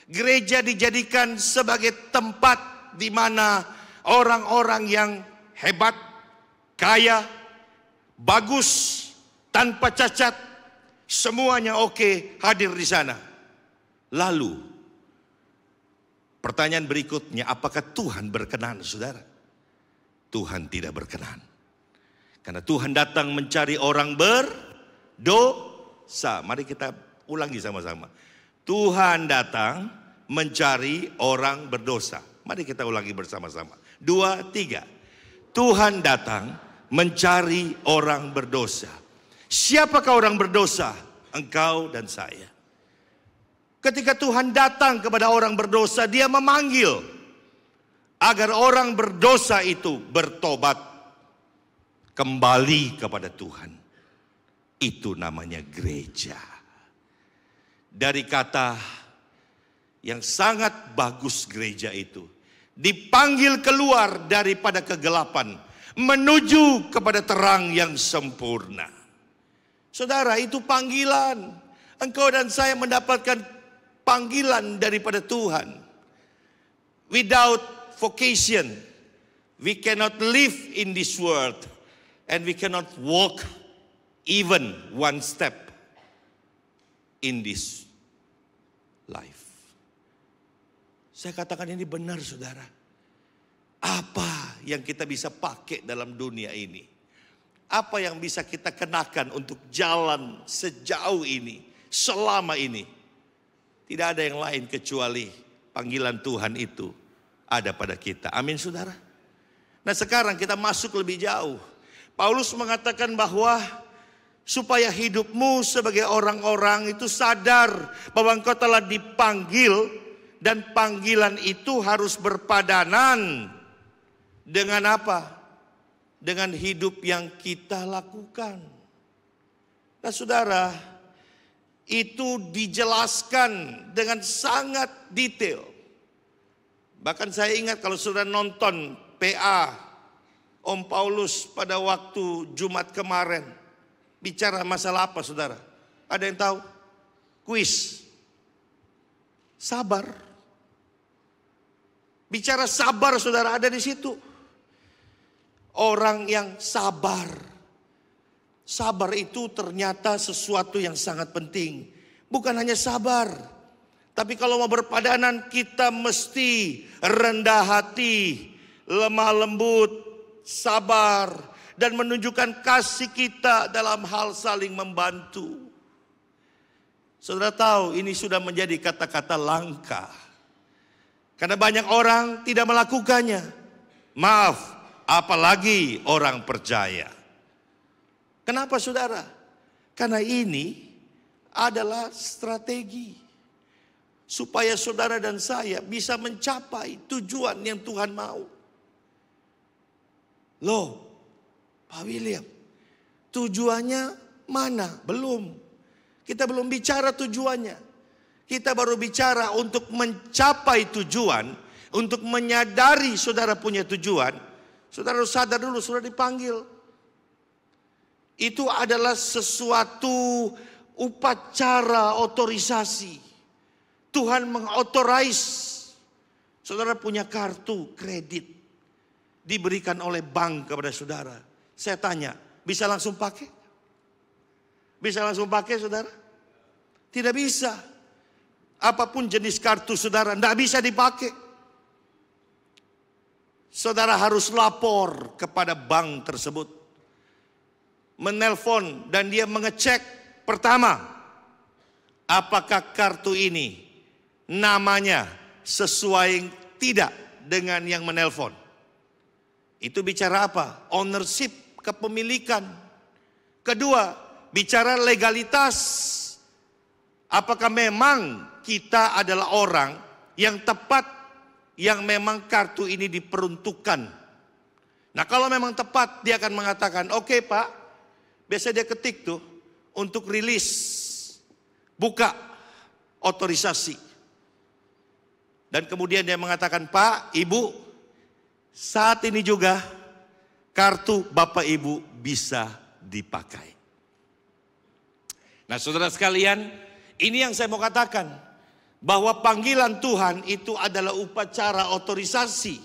Gereja dijadikan sebagai tempat di mana orang-orang yang hebat, kaya, bagus, tanpa cacat, semuanya oke hadir di sana. Lalu, pertanyaan berikutnya, apakah Tuhan berkenan, saudara? Tuhan tidak berkenan. Karena Tuhan datang mencari orang berdosa. Mari kita ulangi sama-sama. Tuhan datang mencari orang berdosa. Mari kita ulangi bersama-sama. 2, 3. Tuhan datang mencari orang berdosa. Siapakah orang berdosa? Engkau dan saya. Ketika Tuhan datang kepada orang berdosa, Dia memanggil agar orang berdosa itu bertobat kembali kepada Tuhan. Itu namanya gereja. Dari kata yang sangat bagus gereja itu. Dipanggil keluar daripada kegelapan. Menuju kepada terang yang sempurna. Saudara, itu panggilan. Engkau dan saya mendapatkan panggilan daripada Tuhan. Without vocation, we cannot live in this world. And we cannot walk even one step in this life. Saya katakan ini benar saudara. Apa yang kita bisa pakai dalam dunia ini? Apa yang bisa kita kenakan untuk jalan sejauh ini, selama ini? Tidak ada yang lain kecuali panggilan Tuhan itu ada pada kita. Amin saudara. Nah sekarang kita masuk lebih jauh. Paulus mengatakan bahwa supaya hidupmu sebagai orang-orang itu sadar bahwa engkau telah dipanggil. Dan panggilan itu harus berpadanan dengan apa? Dengan hidup yang kita lakukan. Nah saudara, itu dijelaskan dengan sangat detail. Bahkan saya ingat kalau saudara nonton PA Om Paulus pada waktu Jumat kemarin. Bicara masalah apa saudara? Ada yang tahu? Kuis. Sabar. Bicara sabar saudara, ada di situ. Orang yang sabar. Sabar itu ternyata sesuatu yang sangat penting. Bukan hanya sabar. Tapi kalau mau berpadanan kita mesti rendah hati, lemah lembut, sabar. Dan menunjukkan kasih kita dalam hal saling membantu. Saudara tahu ini sudah menjadi kata-kata langka. Karena banyak orang tidak melakukannya. Maaf, apalagi orang percaya. Kenapa saudara? Karena ini adalah strategi. Supaya saudara dan saya bisa mencapai tujuan yang Tuhan mau. Loh, Pak William, tujuannya mana? Belum. Kita belum bicara tujuannya. Kita baru bicara untuk mencapai tujuan, untuk menyadari saudara punya tujuan. Saudara harus sadar dulu, saudara dipanggil. Itu adalah sesuatu upacara otorisasi. Tuhan mengotorais. Saudara punya kartu kredit. Diberikan oleh bank kepada saudara. Saya tanya, bisa langsung pakai? Bisa langsung pakai saudara? Tidak bisa. Apapun jenis kartu saudara, tidak bisa dipakai. Saudara harus lapor kepada bank tersebut. Menelpon dan dia mengecek pertama. Apakah kartu ini namanya sesuai tidak dengan yang menelpon. Itu bicara apa? Ownership, kepemilikan. Kedua, bicara legalitas. Apakah memang kita adalah orang yang tepat, yang memang kartu ini diperuntukkan. Nah kalau memang tepat, dia akan mengatakan, oke Pak, biasa dia ketik tuh, untuk rilis, buka, otorisasi. Dan kemudian dia mengatakan, Pak, Ibu, saat ini juga kartu Bapak Ibu bisa dipakai. Nah saudara sekalian, ini yang saya mau katakan. Bahwa panggilan Tuhan itu adalah upacara otorisasi.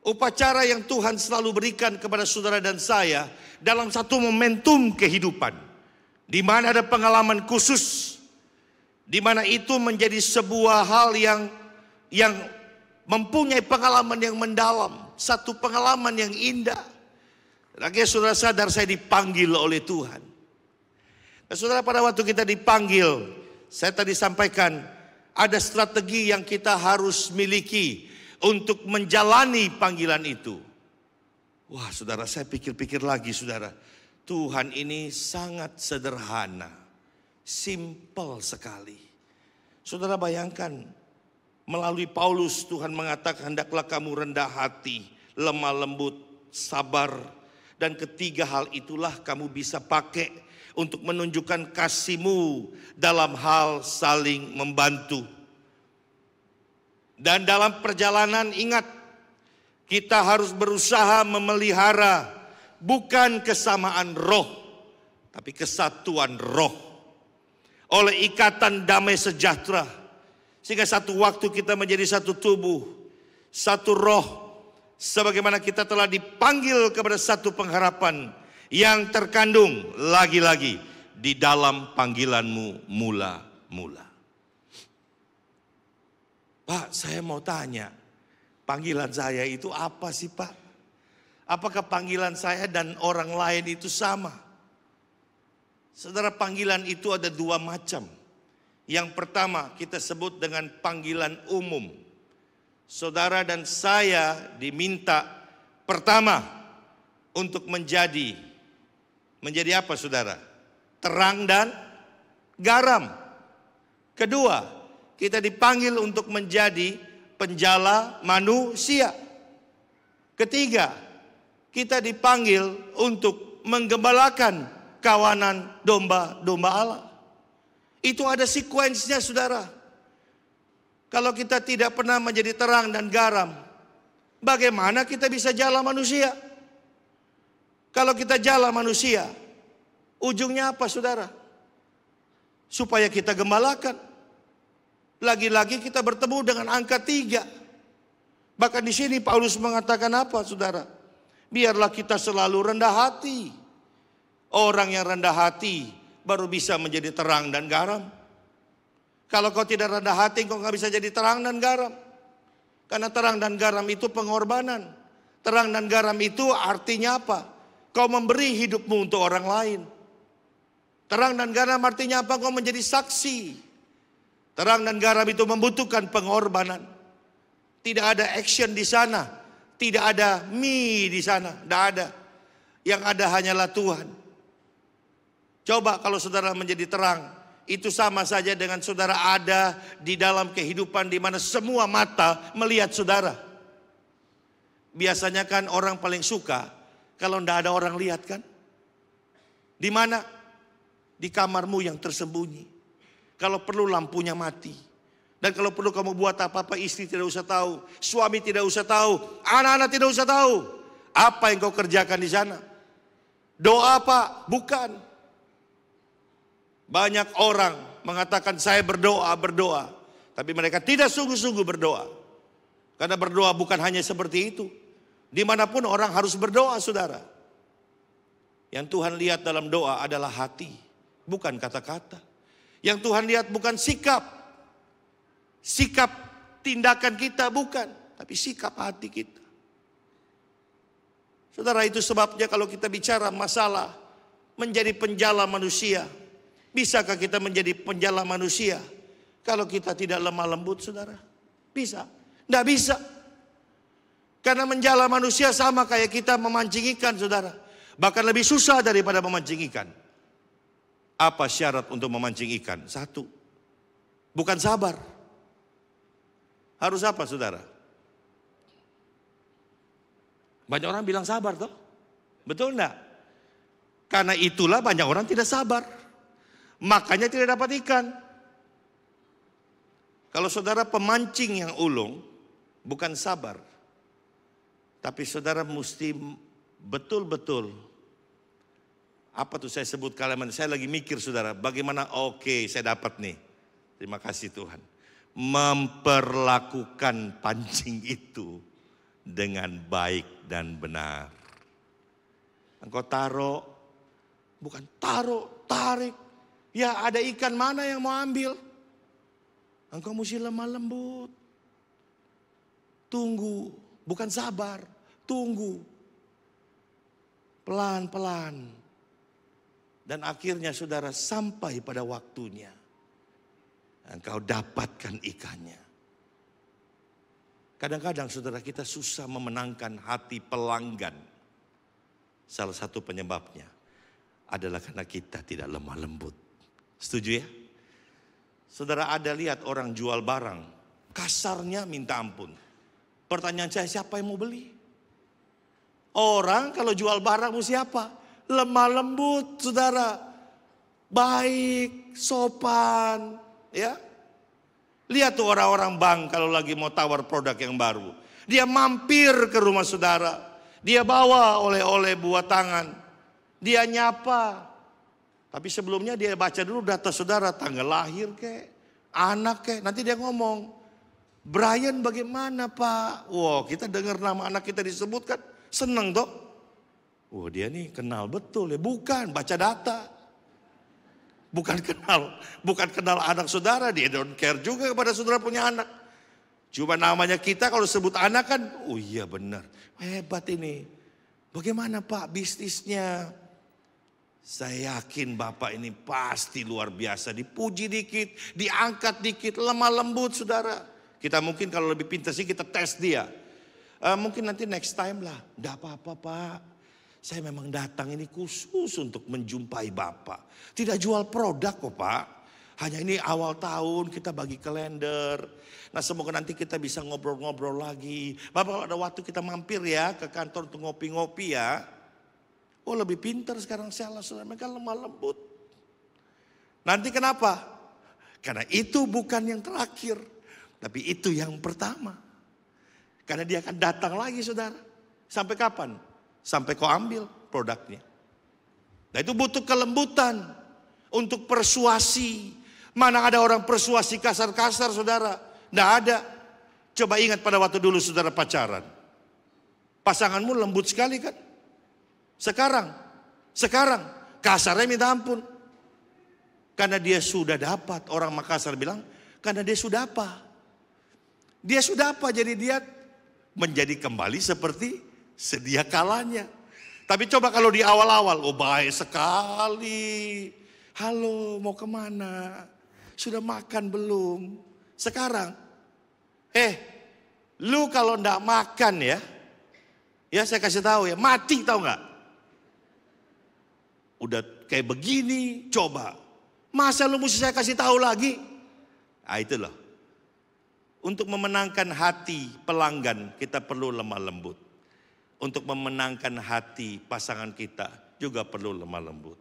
Upacara yang Tuhan selalu berikan kepada saudara dan saya dalam satu momentum kehidupan. Di mana ada pengalaman khusus. Di mana itu menjadi sebuah hal yang mempunyai pengalaman yang mendalam. Satu pengalaman yang indah. Akhirnya saudara sadar saya dipanggil oleh Tuhan. Nah, saudara pada waktu kita dipanggil, saya tadi sampaikan, ada strategi yang kita harus miliki untuk menjalani panggilan itu. Wah saudara, saya pikir-pikir lagi saudara. Tuhan ini sangat sederhana. Simple sekali. Saudara bayangkan, melalui Paulus Tuhan mengatakan, hendaklah kamu rendah hati, lemah lembut, sabar. Dan ketiga hal itulah kamu bisa pakai untuk menunjukkan kasih-Mu dalam hal saling membantu. Dan dalam perjalanan ingat, kita harus berusaha memelihara bukan kesamaan roh, tapi kesatuan roh. Oleh ikatan damai sejahtera. Sehingga satu waktu kita menjadi satu tubuh, satu roh. Sebagaimana kita telah dipanggil kepada satu pengharapan yang terkandung lagi-lagi di dalam panggilanmu mula-mula. Pak, saya mau tanya, panggilan saya itu apa sih Pak? Apakah panggilan saya dan orang lain itu sama? Saudara, panggilan itu ada dua macam. Yang pertama kita sebut dengan panggilan umum. Saudara dan saya diminta pertama untuk menjadi apa saudara? Terang dan garam. Kedua, kita dipanggil untuk menjadi penjala manusia. Ketiga, kita dipanggil untuk menggembalakan kawanan domba-domba Allah. Itu ada sekuensinya saudara. Kalau kita tidak pernah menjadi terang dan garam, bagaimana kita bisa jala manusia? Kalau kita jala manusia, ujungnya apa saudara? Supaya kita gembalakan. Lagi-lagi kita bertemu dengan angka 3. Bahkan di sini Paulus mengatakan apa saudara? Biarlah kita selalu rendah hati. Orang yang rendah hati baru bisa menjadi terang dan garam. Kalau kau tidak rendah hati, kau nggak bisa jadi terang dan garam. Karena terang dan garam itu pengorbanan. Terang dan garam itu artinya apa? Kau memberi hidupmu untuk orang lain. Terang dan garam artinya apa? Kau menjadi saksi. Terang dan garam itu membutuhkan pengorbanan. Tidak ada action di sana. Tidak ada me di sana. Tidak ada. Yang ada hanyalah Tuhan. Coba kalau saudara menjadi terang. Itu sama saja dengan saudara ada di dalam kehidupan di mana semua mata melihat saudara. Biasanya kan orang paling suka kalau tidak ada orang lihat kan. Di mana? Di kamarmu yang tersembunyi. Kalau perlu lampunya mati. Dan kalau perlu kamu buat apa-apa, istri tidak usah tahu. Suami tidak usah tahu. Anak-anak tidak usah tahu. Apa yang kau kerjakan di sana? Doa Pak? Bukan. Banyak orang mengatakan saya berdoa. Tapi mereka tidak sungguh-sungguh berdoa. Karena berdoa bukan hanya seperti itu. Dimanapun orang harus berdoa saudara. Yang Tuhan lihat dalam doa adalah hati. Bukan kata-kata. Yang Tuhan lihat bukan sikap. Sikap tindakan kita bukan. Tapi sikap hati kita. Saudara, itu sebabnya kalau kita bicara masalah menjadi penjala manusia. Bisakah kita menjadi penjala manusia kalau kita tidak lemah lembut saudara? Bisa? Tidak bisa. Karena menjala manusia sama kayak kita memancing ikan saudara. Bahkan lebih susah daripada memancing ikan. Apa syarat untuk memancing ikan? 1. Bukan sabar. Harus apa saudara? Banyak orang bilang sabar toh. Betul enggak? Karena itulah banyak orang tidak sabar. Makanya tidak dapat ikan. Kalau saudara pemancing yang ulung, bukan sabar. Tapi saudara mesti betul-betul. Apa tuh saya sebut kalimat? Saya lagi mikir saudara, bagaimana oke saya dapat nih. Terima kasih Tuhan. Memperlakukan pancing itu dengan baik dan benar. Engkau taruh, bukan taruh, tarik. Ya ada ikan mana yang mau ambil? Engkau mesti lemah lembut. Tunggu, bukan sabar, tunggu. Pelan-pelan. Dan akhirnya saudara sampai pada waktunya. Engkau dapatkan ikannya. Kadang-kadang saudara kita susah memenangkan hati pelanggan. Salah satu penyebabnya adalah karena kita tidak lemah lembut. Setuju ya? Saudara ada lihat orang jual barang. Kasarnya minta ampun. Pertanyaan saya, siapa yang mau beli? Orang kalau jual barang mau siapa? Lemah lembut saudara. Baik, sopan. Ya, lihat tuh orang-orang bank kalau lagi mau tawar produk yang baru. Dia mampir ke rumah saudara. Dia bawa oleh-oleh buat tangan. Dia nyapa. Tapi sebelumnya dia baca dulu data saudara. Tanggal lahir kek, anak kek. Nanti dia ngomong, Brian bagaimana Pak? Wow, kita dengar nama anak kita disebutkan. Seneng toh. Oh dia nih kenal betul ya. Bukan, baca data. Bukan kenal anak saudara. Dia don't care juga kepada saudara punya anak. Cuma namanya kita kalau sebut anak kan, oh iya benar. Hebat ini. Bagaimana Pak bisnisnya? Saya yakin Bapak ini pasti luar biasa. Dipuji dikit, diangkat dikit, lemah lembut saudara. Kita mungkin kalau lebih pintar sih kita tes dia. Mungkin nanti next time lah. Tidak apa-apa Pak. Saya memang datang ini khusus untuk menjumpai Bapak. Tidak jual produk kok Pak. Hanya ini awal tahun kita bagi kalender. Nah semoga nanti kita bisa ngobrol-ngobrol lagi. Bapak kalau ada waktu kita mampir ya ke kantor untuk ngopi-ngopi ya. Oh lebih pintar sekarang salah mereka lemah lembut. Nanti kenapa? Karena itu bukan yang terakhir. Tapi itu yang pertama. Karena dia akan datang lagi saudara. Sampai kapan? Sampai kau ambil produknya. Nah itu butuh kelembutan. Untuk persuasi. Mana ada orang persuasi kasar-kasar saudara. Tidak ada. Coba ingat pada waktu dulu saudara pacaran. Pasanganmu lembut sekali kan. Sekarang kasarnya minta ampun. Karena dia sudah dapat. Orang Makassar bilang karena dia sudah apa. Dia sudah apa jadi dia menjadi kembali seperti sedia kalanya. Tapi coba kalau di awal-awal, oh baik sekali. Halo mau kemana? Sudah makan belum? Sekarang, lu kalau ndak makan ya saya kasih tahu ya, mati tahu nggak? Udah kayak begini, coba. Masa lu mesti saya kasih tahu lagi? Nah itu loh. Untuk memenangkan hati pelanggan kita perlu lemah lembut. Untuk memenangkan hati pasangan kita juga perlu lemah lembut.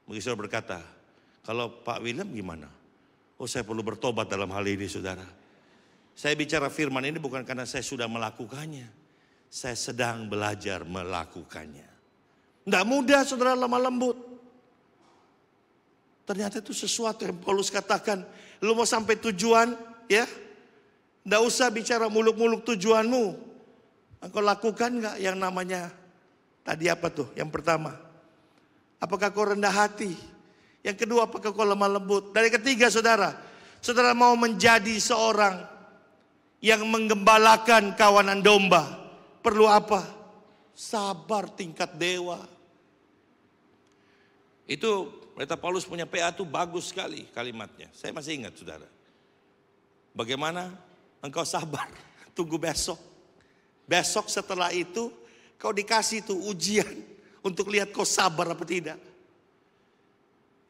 Mungkin saudara berkata, kalau Pak William gimana? Oh saya perlu bertobat dalam hal ini saudara. Saya bicara firman ini bukan karena saya sudah melakukannya. Saya sedang belajar melakukannya. Tidak mudah saudara lemah lembut. Ternyata itu sesuatu yang Paulus katakan. Lu mau sampai tujuan ya. Tidak usah bicara muluk-muluk tujuanmu. Engkau lakukan gak yang namanya. Tadi apa tuh yang pertama. Apakah kau rendah hati. Yang kedua apakah kau lemah lembut. Dari ketiga saudara. Saudara mau menjadi seorang yang menggembalakan kawanan domba. Perlu apa? Sabar tingkat dewa. Itu Pendeta Paulus punya PA itu bagus sekali kalimatnya. Saya masih ingat saudara. Bagaimana engkau sabar. Tunggu besok. Besok setelah itu kau dikasih tuh ujian. Untuk lihat kau sabar apa tidak.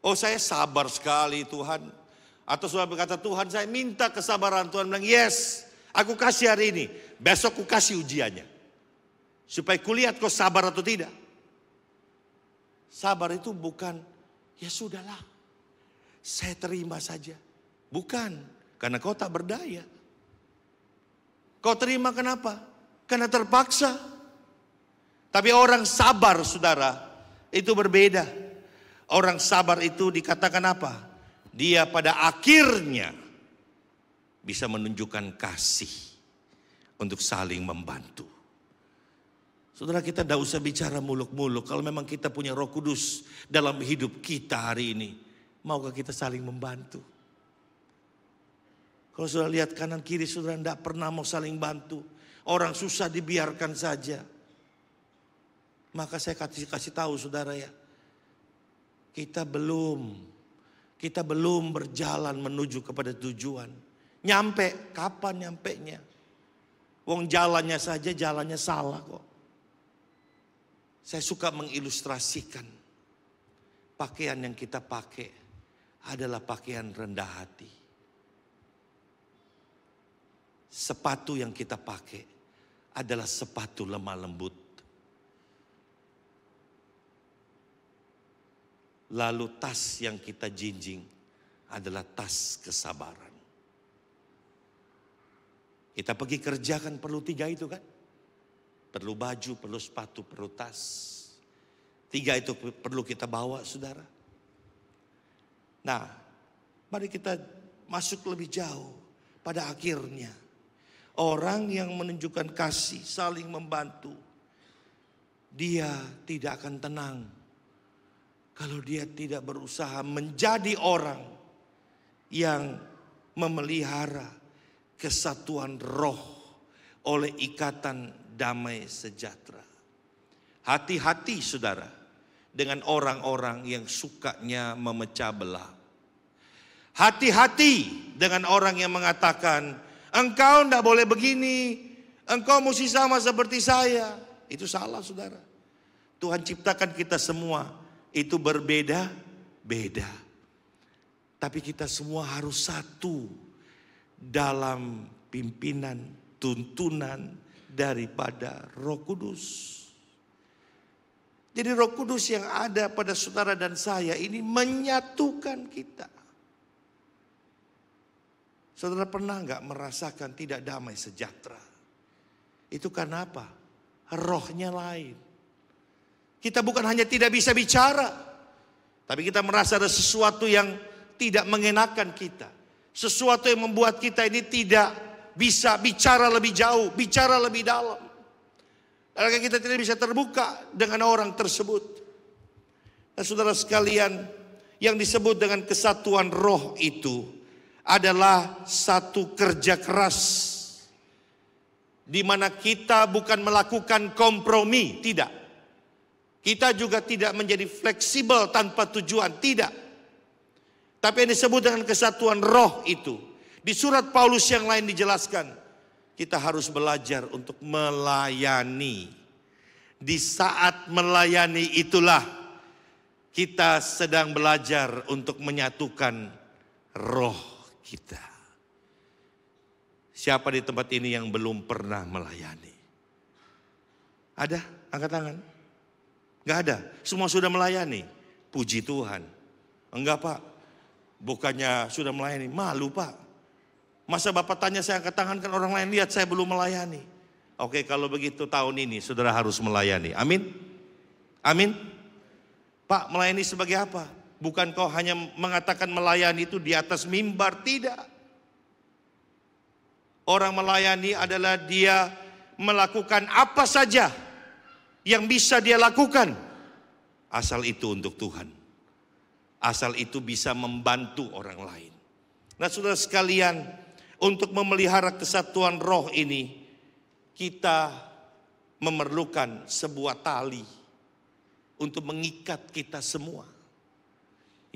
Oh saya sabar sekali Tuhan. Atau saudara berkata Tuhan saya minta kesabaran. Tuhan bilang yes. Aku kasih hari ini. Besok aku kasih ujiannya. Supaya kulihat kau sabar atau tidak. Sabar itu bukan, ya sudahlah. Saya terima saja. Bukan, karena kau tak berdaya. Kau terima kenapa? Karena terpaksa. Tapi orang sabar saudara, itu berbeda. Orang sabar itu dikatakan apa? Dia pada akhirnya bisa menunjukkan kasih untuk saling membantu. Saudara kita tidak usah bicara muluk-muluk. Kalau memang kita punya Roh Kudus dalam hidup kita hari ini. Maukah kita saling membantu? Kalau saudara lihat kanan kiri saudara tidak pernah mau saling bantu. Orang susah dibiarkan saja. Maka saya kasih tahu saudara ya. Kita belum berjalan menuju kepada tujuan. Nyampe, kapan nyampenya? Wong jalannya saja jalannya salah kok. Saya suka mengilustrasikan pakaian yang kita pakai adalah pakaian rendah hati. Sepatu yang kita pakai adalah sepatu lemah lembut. Lalu tas yang kita jinjing adalah tas kesabaran. Kita pergi kerja kan perlu 3 itu kan? Perlu baju, perlu sepatu, perlu tas. 3 itu perlu kita bawa saudara. Nah, mari kita masuk lebih jauh. Pada akhirnya, orang yang menunjukkan kasih, saling membantu. dia tidak akan tenang kalau dia tidak berusaha menjadi orang yang memelihara kesatuan roh oleh ikatan damai sejahtera. Hati-hati saudara dengan orang-orang yang sukanya memecah belah. Hati-hati dengan orang yang mengatakan, engkau tidak boleh begini, engkau mesti sama seperti saya. Itu salah saudara. Tuhan ciptakan kita semua itu berbeda-beda. Tapi kita semua harus satu dalam pimpinan, tuntunan daripada Roh Kudus. Jadi Roh Kudus yang ada pada saudara dan saya ini menyatukan kita. Saudara pernah nggak merasakan tidak damai sejahtera? Itu karena apa? Rohnya lain. Kita bukan hanya tidak bisa bicara, tapi kita merasa ada sesuatu yang tidak mengenakan kita. Sesuatu yang membuat kita ini tidak bisa bicara lebih jauh, bicara lebih dalam. Karena kita tidak bisa terbuka dengan orang tersebut. Nah, saudara sekalian, yang disebut dengan kesatuan roh itu adalah satu kerja keras, di mana kita bukan melakukan kompromi, tidak. Kita juga tidak menjadi fleksibel tanpa tujuan, tidak. Tapi yang disebut dengan kesatuan roh itu, di surat Paulus yang lain dijelaskan, kita harus belajar untuk melayani. Di saat melayani itulah kita sedang belajar untuk menyatukan roh kita. Siapa di tempat ini yang belum pernah melayani? Ada? Angkat tangan. Gak ada. Semua sudah melayani. Puji Tuhan. Enggak Pak. Bukannya sudah melayani. Malu Pak. Masa Bapak tanya saya angkat tangan, kan orang lain lihat saya belum melayani. Oke, kalau begitu tahun ini saudara harus melayani. Amin. Amin. Pak, melayani sebagai apa? Bukan kau hanya mengatakan melayani itu di atas mimbar, tidak. Orang melayani adalah dia melakukan apa saja yang bisa dia lakukan, asal itu untuk Tuhan, asal itu bisa membantu orang lain. Nah saudara sekalian, untuk memelihara kesatuan roh ini, kita memerlukan sebuah tali untuk mengikat kita semua,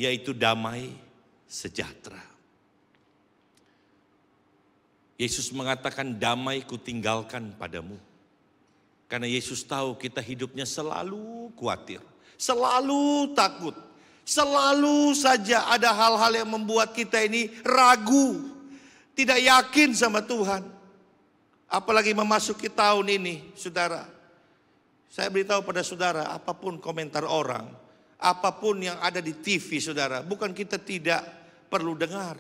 yaitu damai sejahtera. Yesus mengatakan, damai kutinggalkan padamu. Karena Yesus tahu kita hidupnya selalu khawatir, selalu takut, selalu saja ada hal-hal yang membuat kita ini ragu, tidak yakin sama Tuhan. Apalagi memasuki tahun ini, saudara. Saya beritahu pada saudara, apapun komentar orang, apapun yang ada di TV saudara, bukan kita tidak perlu dengar.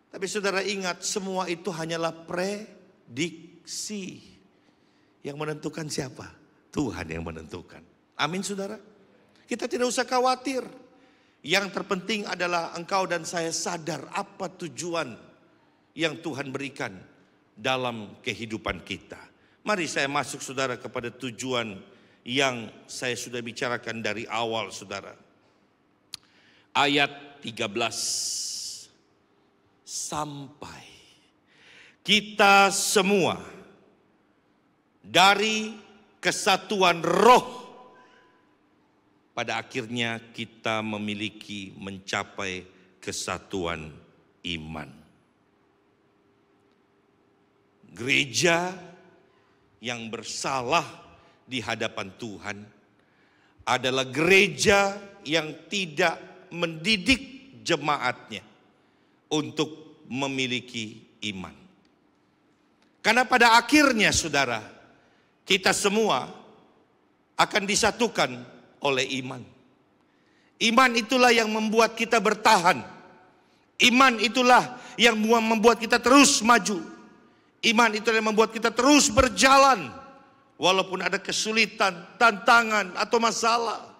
Tapi saudara ingat, semua itu hanyalah prediksi. Yang menentukan siapa? Tuhan yang menentukan. Amin saudara. Kita tidak usah khawatir. Yang terpenting adalah engkau dan saya sadar apa tujuan yang Tuhan berikan dalam kehidupan kita. Mari saya masuk saudara kepada tujuan yang saya sudah bicarakan dari awal saudara. Ayat 13. Sampai kita semua dari kesatuan roh pada akhirnya kita memiliki mencapai kesatuan iman. Gereja yang bersalah di hadapan Tuhan adalah gereja yang tidak mendidik jemaatnya untuk memiliki iman. Karena pada akhirnya saudara, kita semua akan disatukan oleh iman. Iman itulah yang membuat kita bertahan. Iman itulah yang membuat kita terus maju. Iman itulah yang membuat kita terus berjalan. Walaupun ada kesulitan, tantangan atau masalah.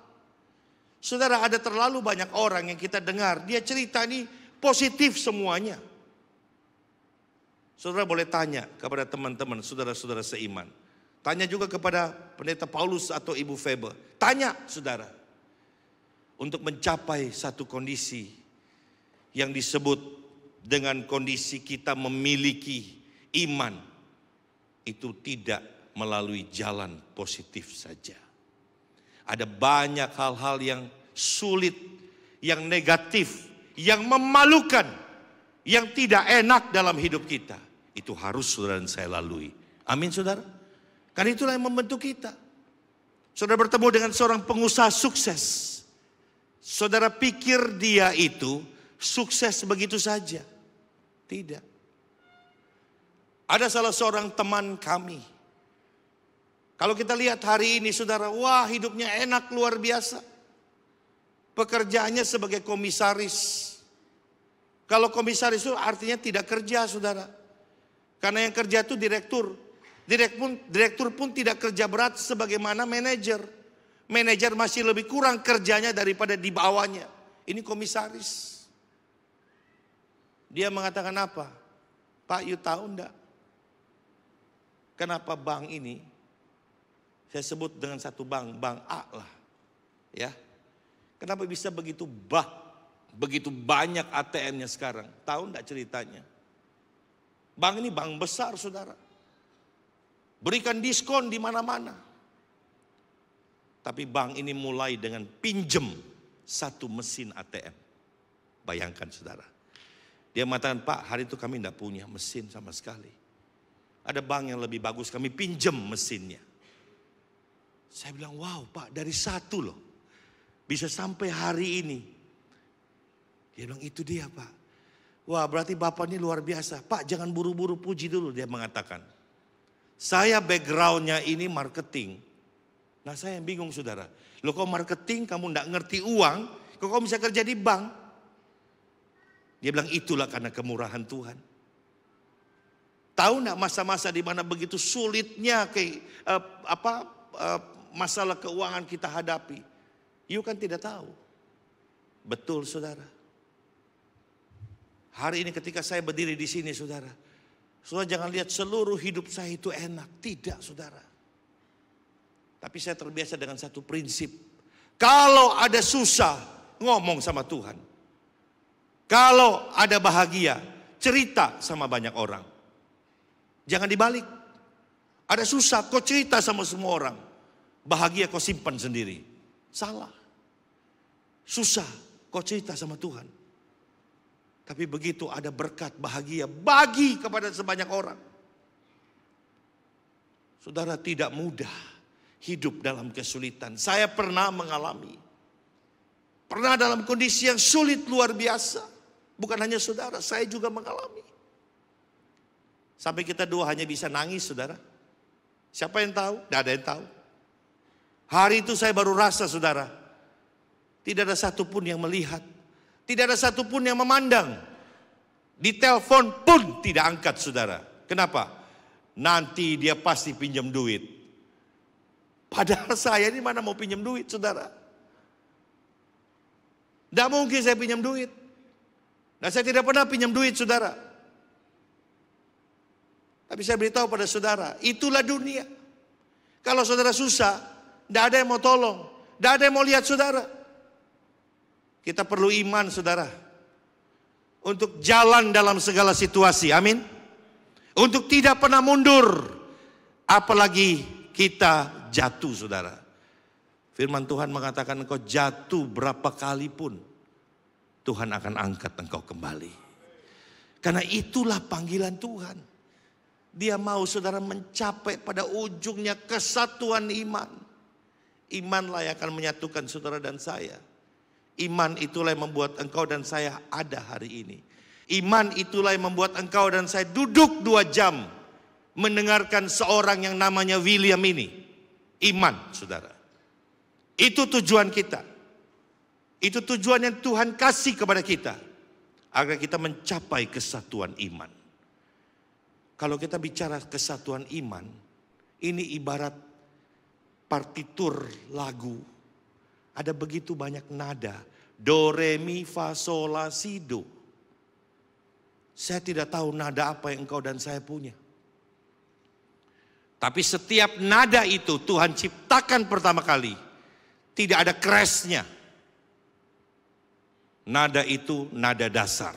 Saudara, ada terlalu banyak orang yang kita dengar, dia cerita ini positif semuanya. Saudara boleh tanya kepada teman-teman, saudara-saudara seiman. Tanya juga kepada Pendeta Paulus atau Ibu Febe. Tanya saudara. Untuk mencapai satu kondisi yang disebut dengan kondisi kita memiliki iman. Itu tidak melalui jalan positif saja. Ada banyak hal-hal yang sulit, yang negatif, yang memalukan, yang tidak enak dalam hidup kita. Itu harus saudara dan saya lalui. Amin saudara. Karena itulah yang membentuk kita. Saudara bertemu dengan seorang pengusaha sukses. Saudara pikir dia itu sukses begitu saja. Tidak. Ada salah seorang teman kami. Kalau kita lihat hari ini saudara, wah hidupnya enak luar biasa. Pekerjaannya sebagai komisaris. Kalau komisaris itu artinya tidak kerja saudara. Karena yang kerja itu direktur. Direktur pun tidak kerja berat sebagaimana manajer. Manajer masih lebih kurang kerjanya daripada di bawahnya. Ini komisaris. Dia mengatakan apa? Pak, you tahu enggak? Kenapa bank ini, saya sebut dengan satu bank A lah. Ya. Kenapa bisa begitu banyak ATM-nya sekarang? Tahu enggak ceritanya? Bank ini bank besar saudara. Berikan diskon di mana-mana. Tapi bank ini mulai dengan pinjem satu mesin ATM. Bayangkan saudara. Dia mengatakan, Pak hari itu kami tidak punya mesin sama sekali. Ada bank yang lebih bagus, kami pinjem mesinnya. Saya bilang, wow Pak dari satu loh. Bisa sampai hari ini. Dia bilang, itu dia Pak. Wah berarti Bapak ini luar biasa. Pak jangan buru-buru puji dulu, dia mengatakan. Saya backgroundnya ini marketing. Nah saya yang bingung saudara. Loh kok marketing kamu tidak ngerti uang. Kok kamu bisa kerja di bank? Dia bilang itulah karena kemurahan Tuhan. Tahu tidak masa-masa di mana begitu sulitnya masalah keuangan kita hadapi. You kan tidak tahu. Betul saudara. Hari ini ketika saya berdiri di sini saudara. Saudara jangan lihat seluruh hidup saya itu enak. Tidak saudara. Tapi saya terbiasa dengan satu prinsip. Kalau ada susah, ngomong sama Tuhan. Kalau ada bahagia, cerita sama banyak orang. Jangan dibalik. Ada susah, kau cerita sama semua orang. Bahagia kau simpan sendiri. Salah. Susah, kau cerita sama Tuhan. Tapi begitu ada berkat bahagia, bagi kepada sebanyak orang. Saudara tidak mudah hidup dalam kesulitan. Saya pernah mengalami. Pernah dalam kondisi yang sulit luar biasa. Bukan hanya saudara, saya juga mengalami. Sampai kita dua hanya bisa nangis saudara. Siapa yang tahu? Tidak ada yang tahu. Hari itu saya baru rasa saudara. Tidak ada satupun yang melihat. Tidak ada satupun yang memandang. Di telepon pun tidak angkat saudara. Kenapa? Nanti dia pasti pinjam duit. Padahal saya ini mana mau pinjam duit saudara. Tidak mungkin saya pinjam duit. Dan saya tidak pernah pinjam duit saudara. Tapi saya beritahu pada saudara, itulah dunia. Kalau saudara susah, tidak ada yang mau tolong. Tidak ada yang mau lihat saudara. Kita perlu iman saudara. Untuk jalan dalam segala situasi, amin. Untuk tidak pernah mundur. Apalagi kita jatuh saudara. Firman Tuhan mengatakan engkau jatuh berapa kali pun Tuhan akan angkat engkau kembali. Karena itulah panggilan Tuhan. Dia mau saudara mencapai pada ujungnya kesatuan iman. Imanlah yang akan menyatukan saudara dan saya. Iman itulah yang membuat engkau dan saya ada hari ini. Iman itulah yang membuat engkau dan saya duduk 2 jam mendengarkan seorang yang namanya William ini. Iman saudara. Itu tujuan kita. Itu tujuan yang Tuhan kasih kepada kita. Agar kita mencapai kesatuan iman. Kalau kita bicara kesatuan iman. Ini ibarat partitur lagu. Ada begitu banyak nada. Do, re, mi, fa, sol, la, si, do. Saya tidak tahu nada apa yang engkau dan saya punya. Tapi setiap nada itu Tuhan ciptakan pertama kali. Tidak ada crashnya. Nada itu nada dasar.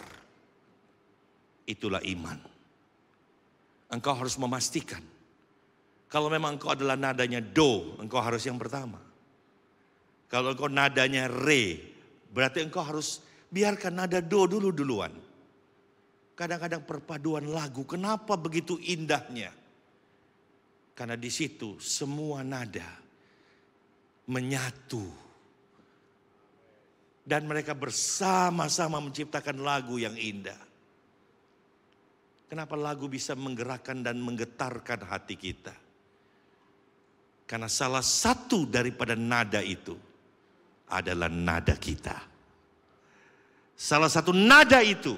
Itulah iman. Engkau harus memastikan. Kalau memang engkau adalah nadanya do, engkau harus yang pertama. Kalau engkau nadanya re, berarti engkau harus biarkan nada do duluan. Kadang-kadang perpaduan lagu, kenapa begitu indahnya? Karena di situ semua nada menyatu. Dan mereka bersama-sama menciptakan lagu yang indah. Kenapa lagu bisa menggerakkan dan menggetarkan hati kita? Karena salah satu daripada nada itu adalah nada kita. Salah satu nada itu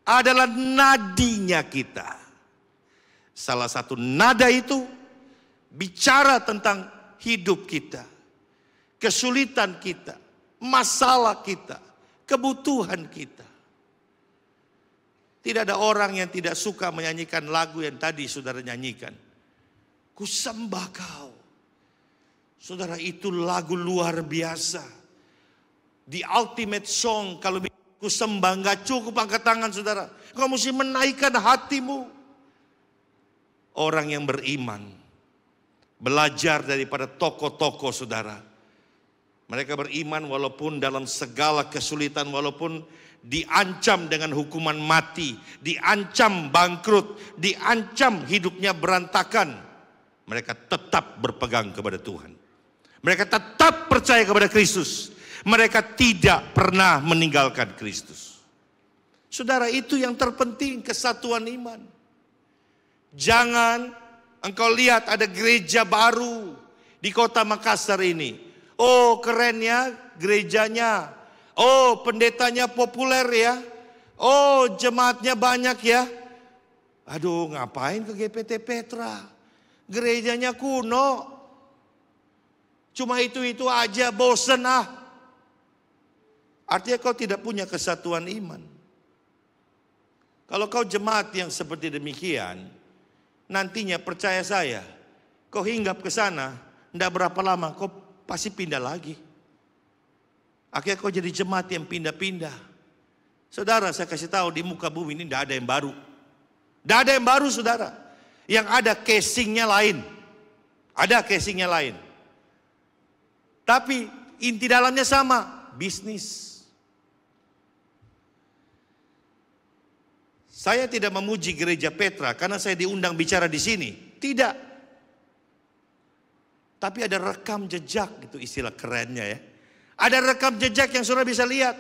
adalah nadinya kita. Salah satu nada itu bicara tentang hidup kita, kesulitan kita, masalah kita, kebutuhan kita. Tidak ada orang yang tidak suka menyanyikan lagu yang tadi saudara nyanyikan. Ku sembah kau. Saudara, itu lagu luar biasa. The ultimate song. Kalau ku sembah gak cukup angkat tangan saudara. Kau mesti menaikkan hatimu. Orang yang beriman belajar daripada tokoh-tokoh saudara. Mereka beriman walaupun dalam segala kesulitan, walaupun diancam dengan hukuman mati, diancam bangkrut, diancam hidupnya berantakan. Mereka tetap berpegang kepada Tuhan. Mereka tetap percaya kepada Kristus. Mereka tidak pernah meninggalkan Kristus. Saudara, itu yang terpenting, kesatuan iman. Jangan engkau lihat ada gereja baru di kota Makassar ini. Oh, keren ya gerejanya. Oh, pendetanya populer ya. Oh, jemaatnya banyak ya. Aduh, ngapain ke GPT Petra? Gerejanya kuno. Cuma itu-itu aja, bosen ah. Artinya kau tidak punya kesatuan iman. Kalau kau jemaat yang seperti demikian, nantinya percaya saya, kau hinggap ke sana, tidak berapa lama kau pasti pindah lagi. Akhirnya kau jadi jemaat yang pindah-pindah. Saudara, saya kasih tahu di muka bumi ini tidak ada yang baru. Tidak ada yang baru saudara. Yang ada casingnya lain. Ada casingnya lain. Tapi inti dalamnya sama, bisnis. Saya tidak memuji gereja Petra karena saya diundang bicara di sini. Tidak. Tapi ada rekam jejak, itu istilah kerennya ya. Ada rekam jejak yang saudara bisa lihat.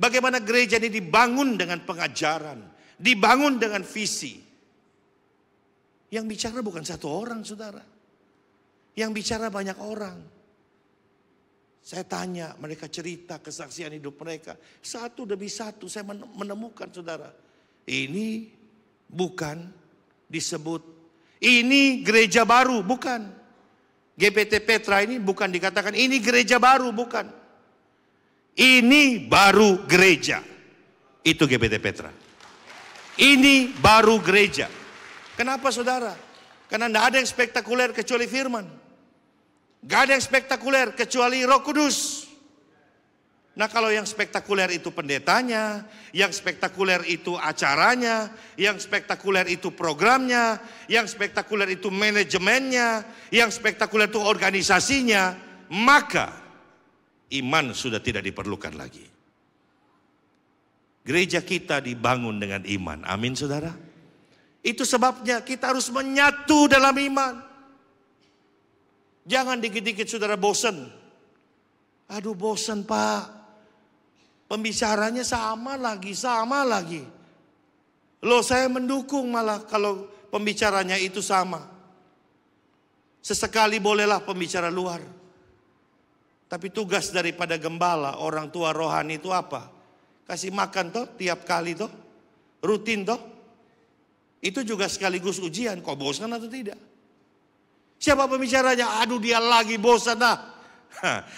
Bagaimana gereja ini dibangun dengan pengajaran. Dibangun dengan visi. Yang bicara bukan satu orang saudara. Yang bicara banyak orang. Saya tanya, mereka cerita kesaksian hidup mereka. Satu demi satu saya menemukan saudara. Ini bukan disebut. Ini gereja baru, bukan. GPT Petra ini bukan dikatakan ini gereja baru, bukan. Ini baru gereja. Itu GPT Petra. Ini baru gereja. Kenapa saudara? Karena tidak ada yang spektakuler kecuali firman. Gak ada yang spektakuler kecuali Roh Kudus. Nah, kalau yang spektakuler itu pendetanya, yang spektakuler itu acaranya, yang spektakuler itu programnya, yang spektakuler itu manajemennya, yang spektakuler itu organisasinya, maka iman sudah tidak diperlukan lagi. Gereja kita dibangun dengan iman. Amin saudara. Itu sebabnya kita harus menyatu dalam iman. Jangan dikit-dikit saudara bosan. Aduh bosan pak. Pembicaranya sama lagi. Loh saya mendukung malah kalau pembicaranya itu sama. Sesekali bolehlah pembicara luar. Tapi tugas daripada gembala, orang tua rohani itu apa? Kasih makan toh tiap kali toh. Rutin toh. Itu juga sekaligus ujian. Kau bosan atau tidak? Siapa pembicaranya? Aduh dia lagi bosan dah.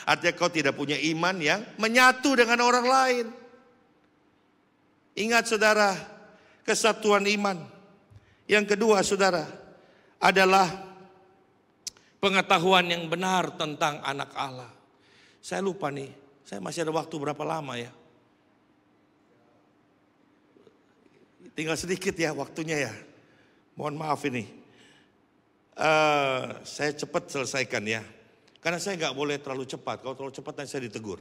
Artinya kau tidak punya iman yang menyatu dengan orang lain. Ingat saudara, kesatuan iman. Yang kedua saudara, adalah pengetahuan yang benar tentang anak Allah. Saya lupa nih, saya masih ada waktu berapa lama ya? Tinggal sedikit ya waktunya ya. Mohon maaf ini. Saya cepat selesaikan ya. Karena saya nggak boleh terlalu cepat. Kalau terlalu cepat nanti saya ditegur.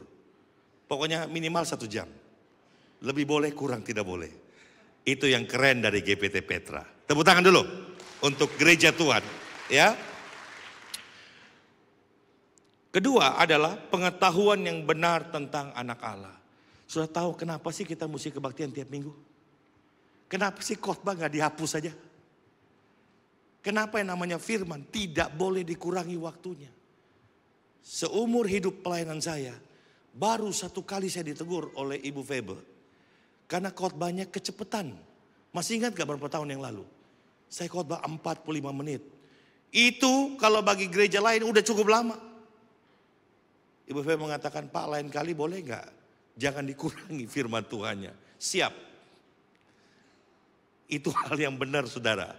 Pokoknya minimal 1 jam. Lebih boleh, kurang tidak boleh. Itu yang keren dari GPT Petra. Tepuk tangan dulu untuk gereja Tuhan. Ya. Kedua adalah pengetahuan yang benar tentang anak Allah. Sudah tahu kenapa sih kita mesti kebaktian tiap minggu? Kenapa sih khotbah gak dihapus saja? Kenapa yang namanya firman tidak boleh dikurangi waktunya? Seumur hidup pelayanan saya, baru 1 kali saya ditegur oleh Ibu Febe. Karena khotbahnya kecepatan. Masih ingat gak berapa tahun yang lalu? Saya khotbah 45 menit. Itu kalau bagi gereja lain udah cukup lama. Ibu Febe mengatakan, Pak lain kali boleh gak? Jangan dikurangi firman Tuhannya. Siap. Itu hal yang benar saudara.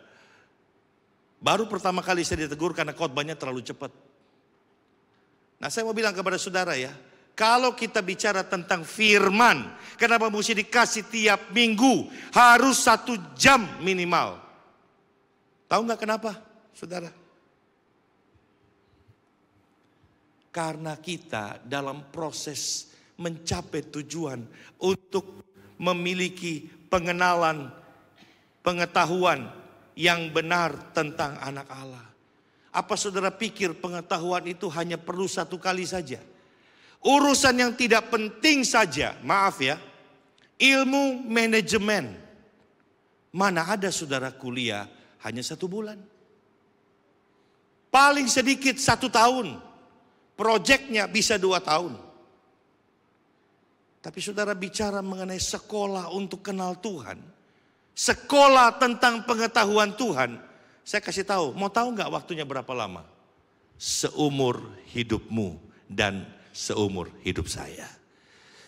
Baru pertama kali saya ditegur karena khotbahnya terlalu cepat. Nah saya mau bilang kepada saudara ya. Kalau kita bicara tentang firman. Kenapa mesti dikasih tiap minggu? Harus 1 jam minimal. Tahu gak kenapa saudara? Karena kita dalam proses mencapai tujuan untuk memiliki pengenalan, pengetahuan yang benar tentang anak Allah. Apa saudara pikir pengetahuan itu hanya perlu 1 kali saja? Urusan yang tidak penting saja, maaf ya, ilmu manajemen. Mana ada saudara kuliah hanya 1 bulan? Paling sedikit 1 tahun. Proyeknya bisa 2 tahun. Tapi saudara bicara mengenai sekolah untuk kenal Tuhan. Sekolah tentang pengetahuan Tuhan. Saya kasih tahu, mau tahu nggak waktunya berapa lama? Seumur hidupmu dan seumur hidup saya.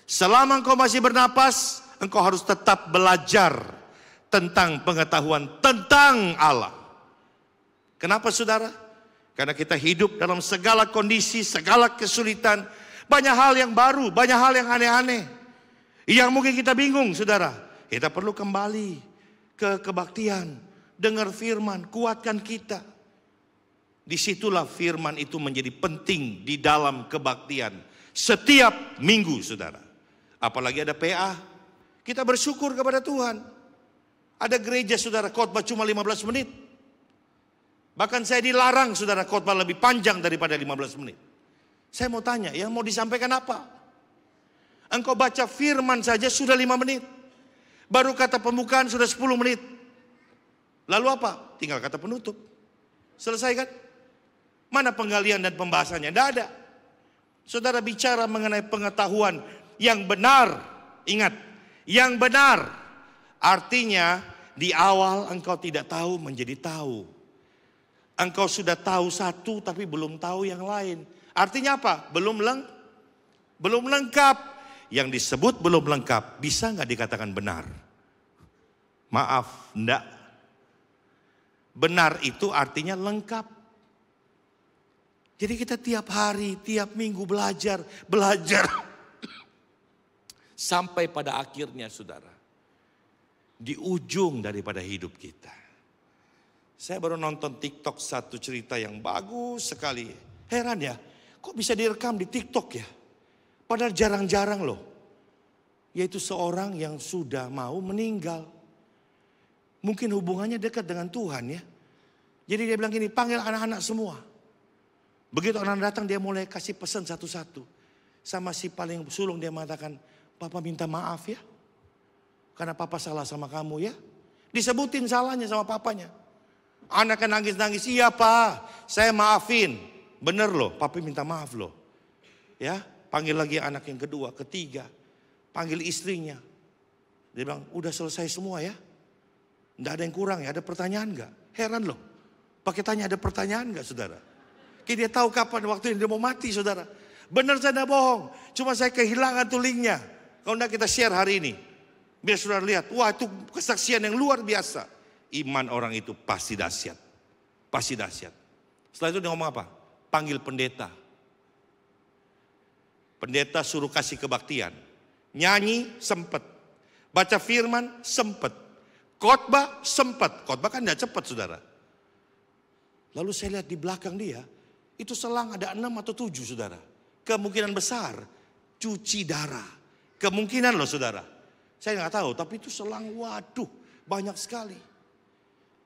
Selama engkau masih bernapas, engkau harus tetap belajar tentang pengetahuan tentang Allah. Kenapa saudara? Karena kita hidup dalam segala kondisi, segala kesulitan. Banyak hal yang baru, banyak hal yang aneh-aneh. Yang mungkin kita bingung saudara. Kita perlu kembali ke kebaktian. Dengar firman, kuatkan kita. Disitulah firman itu menjadi penting di dalam kebaktian. Setiap minggu saudara. Apalagi ada PA. Kita bersyukur kepada Tuhan. Ada gereja saudara khotbah cuma 15 menit. Bahkan saya dilarang saudara khotbah lebih panjang daripada 15 menit. Saya mau tanya, yang mau disampaikan apa? Engkau baca firman saja sudah 5 menit. Baru kata pembukaan sudah 10 menit. Lalu apa? Tinggal kata penutup. Selesai kan? Mana penggalian dan pembahasannya? Tidak ada. Saudara bicara mengenai pengetahuan yang benar. Ingat, yang benar. Artinya di awal engkau tidak tahu menjadi tahu. Engkau sudah tahu 1 tapi belum tahu yang lain. Artinya apa? Belum lengkap. Yang disebut belum lengkap bisa nggak dikatakan benar? Maaf, enggak. Benar itu artinya lengkap. Jadi kita tiap hari, tiap minggu belajar. Sampai pada akhirnya saudara. Di ujung daripada hidup kita. Saya baru nonton TikTok 1 cerita yang bagus sekali. Heran ya, kok bisa direkam di TikTok ya? Padahal jarang-jarang loh. Yaitu seorang yang sudah mau meninggal. Mungkin hubungannya dekat dengan Tuhan ya. Jadi dia bilang gini, panggil anak-anak semua. Begitu anak datang dia mulai kasih pesan satu-satu. Sama si paling sulung dia mengatakan, Papa minta maaf ya. Karena Papa salah sama kamu ya. Disebutin salahnya sama papanya. Anaknya nangis-nangis, iya Pak, saya maafin. Bener loh, Papi minta maaf loh. Ya, panggil lagi anak yang kedua, ketiga. Panggil istrinya. Dia bilang, udah selesai semua ya. Nggak ada yang kurang ya, ada pertanyaan nggak? Heran loh, pakai tanya ada pertanyaan nggak saudara? Dia tahu kapan waktu dia mau mati saudara. Bener saya tidak bohong, cuma saya kehilangan tuh linknya. Kalau enggak kita share hari ini. Biar saudara lihat, wah itu kesaksian yang luar biasa. Iman orang itu pasti dahsyat. pasti dahsyat. Setelah itu dia ngomong apa? Panggil pendeta. Pendeta suruh kasih kebaktian. Nyanyi sempet. Baca firman sempet. Khotbah sempet. Khotbah kan tidak cepat saudara. Lalu saya lihat di belakang dia, itu selang ada 6 atau 7 saudara. Kemungkinan besar cuci darah. Kemungkinan loh saudara. Saya nggak tahu, tapi itu selang, waduh, banyak sekali.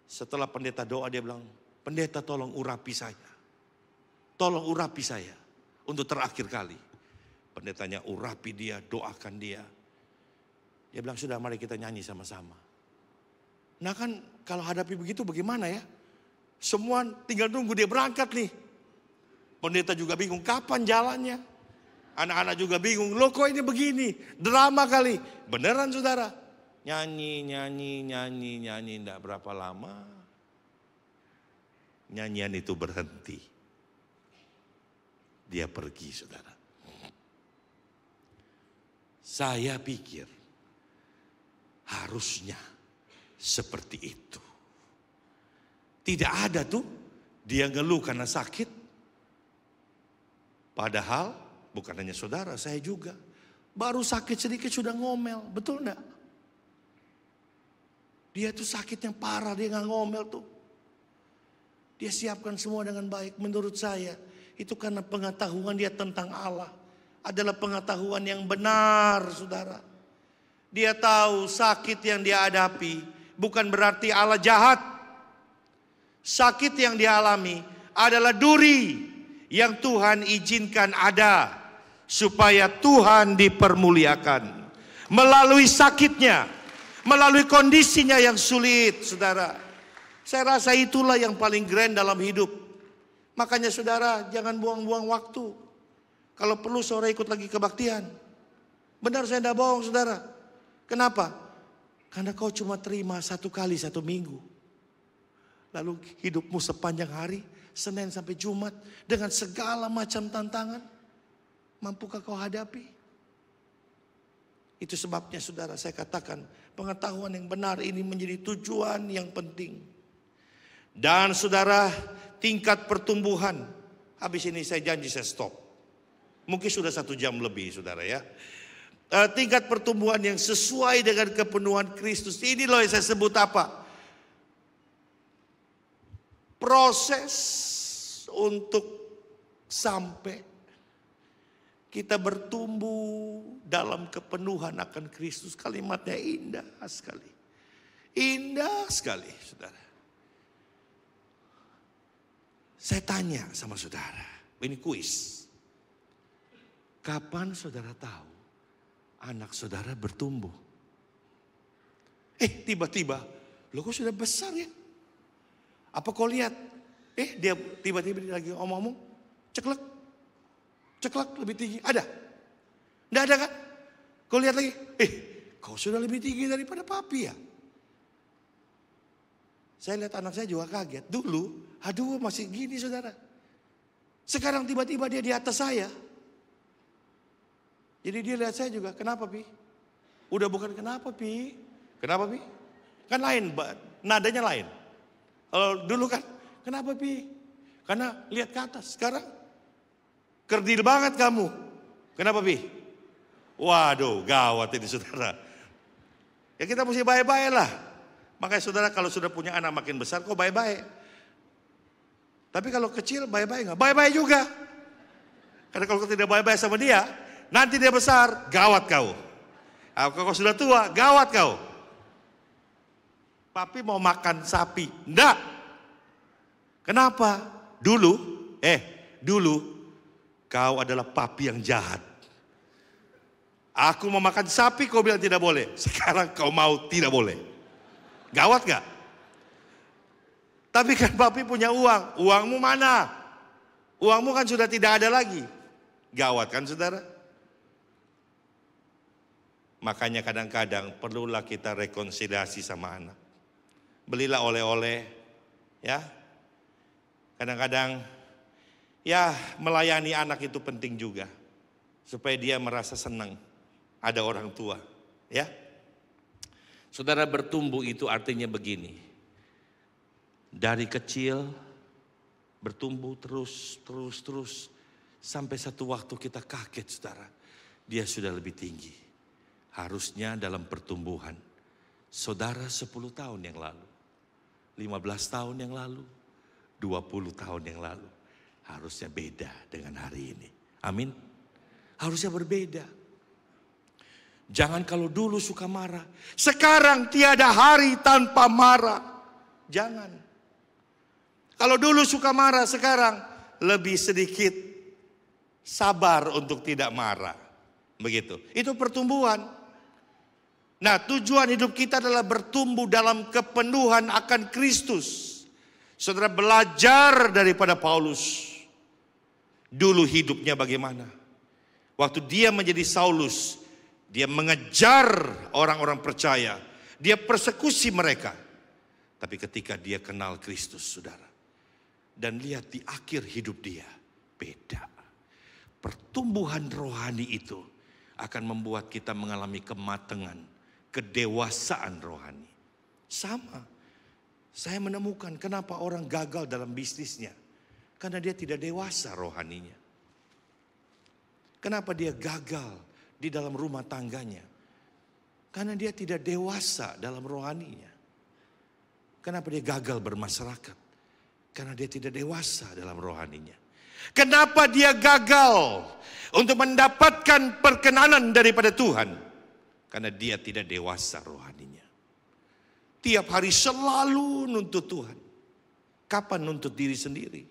Setelah pendeta doa dia bilang, pendeta tolong urapi saya. Tolong urapi saya untuk terakhir kali. Pendetanya urapi dia, doakan dia. Dia bilang, sudah mari kita nyanyi sama-sama. Nah kan kalau hadapi begitu bagaimana ya? Semua tinggal nunggu dia berangkat nih. Pendeta juga bingung kapan jalannya. Anak-anak juga bingung, loh kok ini begini? Drama kali. Beneran saudara. Nyanyi, enggak berapa lama. Nyanyian itu berhenti. Dia pergi saudara. Saya pikir harusnya seperti itu. Tidak ada tuh dia ngeluh karena sakit. Padahal bukan hanya saudara, saya juga. Baru sakit sedikit sudah ngomel, betul enggak? Dia tuh sakitnya parah, dia nggak ngomel tuh. Dia siapkan semua dengan baik. Menurut saya itu karena pengetahuan dia tentang Allah adalah pengetahuan yang benar saudara. Dia tahu sakit yang dia hadapi bukan berarti Allah jahat. Sakit yang dialami adalah duri yang Tuhan izinkan ada supaya Tuhan dipermuliakan. Melalui sakitnya, melalui kondisinya yang sulit, saudara. Saya rasa itulah yang paling grand dalam hidup. Makanya saudara, jangan buang-buang waktu. Kalau perlu sore ikut lagi kebaktian. Benar saya tidak bohong saudara. Kenapa? Karena kau cuma terima 1 kali 1 minggu. Lalu hidupmu sepanjang hari, Senin sampai Jumat, dengan segala macam tantangan, mampukah kau hadapi? Itu sebabnya saudara saya katakan, pengetahuan yang benar ini menjadi tujuan yang penting. Dan saudara, tingkat pertumbuhan, habis ini saya janji saya stop. Mungkin sudah 1 jam lebih saudara ya. Tingkat pertumbuhan yang sesuai dengan kepenuhan Kristus. Ini loh yang saya sebut apa? Proses untuk sampai kita bertumbuh dalam kepenuhan akan Kristus. Kalimatnya indah sekali. Indah sekali saudara. Saya tanya sama saudara, ini kuis. Kapan saudara tahu anak saudara bertumbuh? Tiba-tiba, loh kok sudah besar ya? Apa kau lihat? Dia tiba-tiba lagi ngomong-ngomong, ceklek lebih tinggi. Ada? Nggak ada kan? Kau lihat lagi, kau sudah lebih tinggi daripada papi ya? Saya lihat anak saya juga kaget. Dulu, aduh masih gini saudara. Sekarang tiba-tiba dia di atas saya. Jadi dia lihat saya juga, kenapa Pi? Udah bukan kenapa Pi? Kenapa Pi? Kan lain, nadanya lain. Kalau dulu kan, kenapa Pi? Karena lihat ke atas. Sekarang, kerdil banget kamu. Kenapa Pi? Waduh, gawat ini saudara. Ya kita mesti baik-baik lah. Makanya saudara kalau sudah punya anak makin besar, kok baik-baik. Tapi kalau kecil, baik-baik nggak? Baik-baik juga. Karena kalau tidak baik-baik sama dia, nanti dia besar, gawat kau. Kalau sudah tua, gawat kau. Papi mau makan sapi. Enggak. Kenapa? Dulu kau adalah papi yang jahat. Aku mau makan sapi, kau bilang tidak boleh. Sekarang kau mau tidak boleh. Gawat gak? Tapi kan papi punya uang. Uangmu mana? Uangmu kan sudah tidak ada lagi. Gawat kan saudara? Makanya kadang-kadang perlulah kita rekonsiliasi sama anak. Belilah oleh-oleh, ya. Kadang-kadang, ya melayani anak itu penting juga. Supaya dia merasa senang ada orang tua, ya. Saudara bertumbuh itu artinya begini. Dari kecil Bertumbuh terus. Sampai satu waktu kita kaget saudara. Dia sudah lebih tinggi. Harusnya dalam pertumbuhan. Saudara 10 tahun yang lalu. 15 tahun yang lalu. 20 tahun yang lalu. Harusnya beda dengan hari ini. Amin. Harusnya berbeda. Jangan kalau dulu suka marah. Sekarang tiada hari tanpa marah. Jangan. Kalau dulu suka marah, sekarang lebih sedikit sabar untuk tidak marah. Begitu. Itu pertumbuhan. Nah, tujuan hidup kita adalah bertumbuh dalam kepenuhan akan Kristus. Saudara belajar daripada Paulus. Dulu hidupnya bagaimana? Waktu dia menjadi Saulus, dia mengejar orang-orang percaya. Dia persekusi mereka. Tapi ketika dia kenal Kristus, saudara. Dan lihat di akhir hidup dia, beda. Pertumbuhan rohani itu akan membuat kita mengalami kematangan, kedewasaan rohani. Sama. Saya menemukan kenapa orang gagal dalam bisnisnya. Karena dia tidak dewasa rohaninya. Kenapa dia gagal di dalam rumah tangganya? Karena dia tidak dewasa dalam rohaninya. Kenapa dia gagal bermasyarakat? Karena dia tidak dewasa dalam rohaninya. Kenapa dia gagal untuk mendapatkan perkenanan daripada Tuhan? Karena dia tidak dewasa rohaninya. Tiap hari selalu nuntut Tuhan. Kapan nuntut diri sendiri?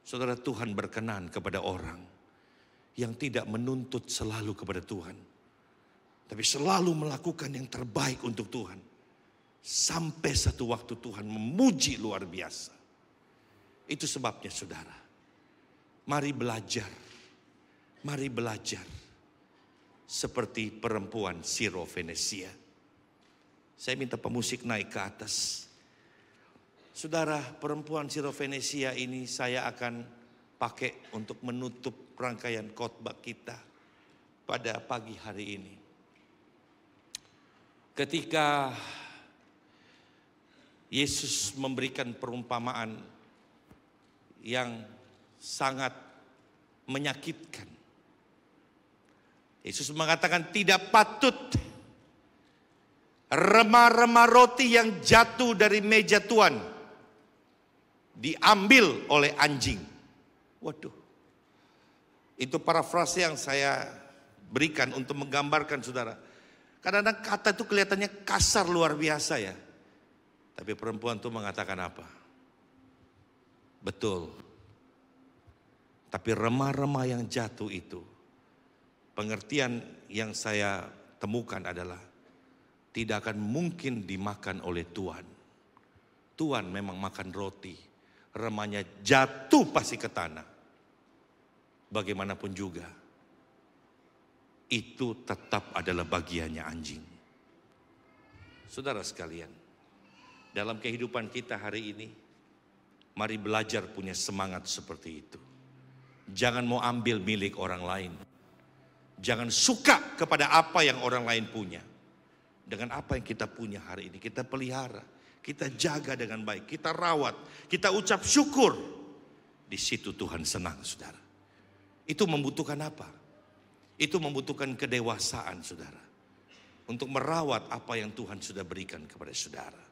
Saudara, Tuhan berkenan kepada orang yang tidak menuntut selalu kepada Tuhan. Tapi selalu melakukan yang terbaik untuk Tuhan. Sampai satu waktu Tuhan memuji luar biasa. Itu sebabnya saudara. Mari belajar. Mari belajar. Seperti perempuan Sirofenesia. Saya minta pemusik naik ke atas. Saudara, perempuan Sirofenesia ini saya akan pakai untuk menutup rangkaian khotbah kita pada pagi hari ini. Ketika Yesus memberikan perumpamaan yang sangat menyakitkan. Yesus mengatakan tidak patut remah-remah roti yang jatuh dari meja Tuhan diambil oleh anjing. Waduh. Itu parafrase yang saya berikan untuk menggambarkan saudara. Kadang-kadang kata itu kelihatannya kasar luar biasa ya. Tapi perempuan itu mengatakan apa? Betul. Tapi remah-remah yang jatuh itu, pengertian yang saya temukan adalah tidak akan mungkin dimakan oleh Tuhan. Tuhan memang makan roti, remahnya jatuh pasti ke tanah. Bagaimanapun juga, itu tetap adalah bagiannya anjing. Saudara sekalian, dalam kehidupan kita hari ini, mari belajar punya semangat seperti itu. Jangan mau ambil milik orang lain. Jangan suka kepada apa yang orang lain punya. Dengan apa yang kita punya hari ini, kita pelihara, kita jaga dengan baik, kita rawat, kita ucap syukur. Di situ Tuhan senang, saudara. Itu membutuhkan apa? Itu membutuhkan kedewasaan, saudara. Untuk merawat apa yang Tuhan sudah berikan kepada saudara.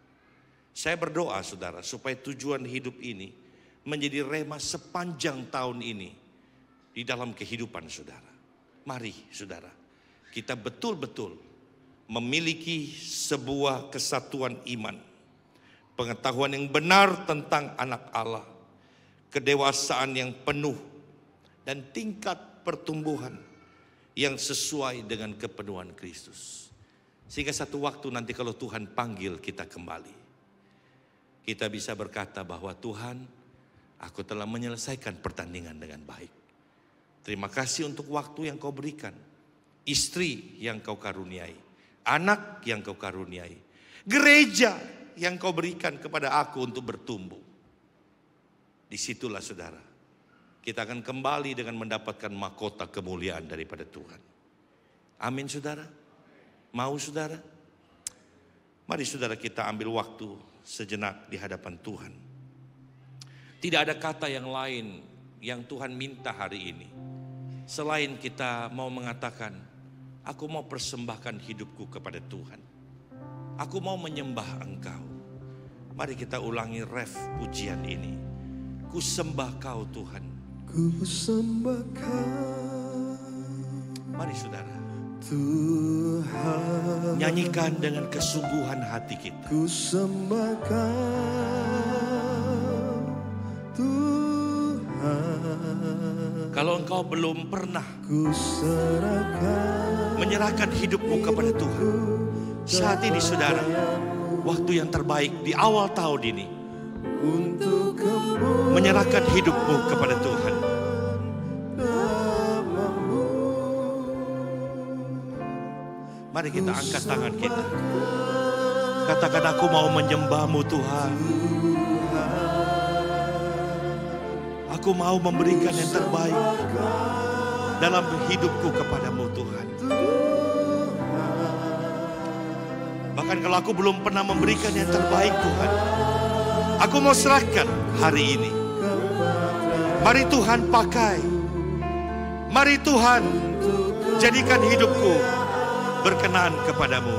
Saya berdoa saudara supaya tujuan hidup ini menjadi rema sepanjang tahun ini di dalam kehidupan saudara. Mari saudara, kita betul-betul memiliki sebuah kesatuan iman. Pengetahuan yang benar tentang anak Allah. Kedewasaan yang penuh. Dan tingkat pertumbuhan yang sesuai dengan kepenuhan Kristus. Sehingga satu waktu nanti kalau Tuhan panggil kita kembali, kita bisa berkata bahwa Tuhan, aku telah menyelesaikan pertandingan dengan baik. Terima kasih untuk waktu yang kau berikan. Istri yang kau karuniai. Anak yang kau karuniai. Gereja yang kau berikan kepada aku untuk bertumbuh. Disitulah saudara, kita akan kembali dengan mendapatkan mahkota kemuliaan daripada Tuhan. Amin saudara. Mau saudara? Mari saudara kita ambil waktu sejenak di hadapan Tuhan. Tidak ada kata yang lain yang Tuhan minta hari ini. Selain kita mau mengatakan, aku mau persembahkan hidupku kepada Tuhan. Aku mau menyembah Engkau. Mari kita ulangi ref pujian ini. Ku sembah Kau Tuhan. Ku sembah Kau. Mari saudara, Tuhan. nyanyikan dengan kesungguhan hati kita. Ku sembah Kau, Tuhan. Kalau engkau belum pernah Ku serahkan menyerahkan hidupmu kepada Tuhan, saat ini saudara, waktu yang terbaik di awal tahun ini, untuk kemuliaan menyerahkan hidupmu kepada Tuhan. namamu. Mari kita angkat tangan kita. Katakan, aku mau menyembah-Mu Tuhan. Aku mau memberikan yang terbaik dalam hidupku kepadamu Tuhan. Bahkan kalau aku belum pernah memberikan yang terbaik Tuhan, aku mau serahkan hari ini. Mari Tuhan pakai. Mari Tuhan jadikan hidupku berkenan kepadamu.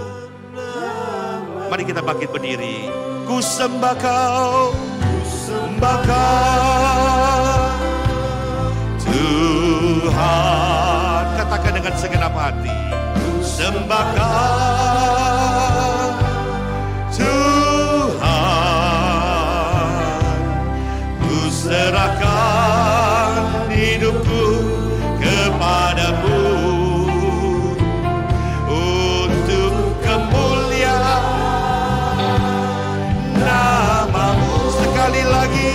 Mari kita bangkit berdiri. Ku sembah Kau, sembah Kau, Tuhan. Katakan dengan segenap hati. Sembah Kau, Tuhan. Ku serahkan hidupku kepadamu untuk kemuliaan namamu. Sekali lagi,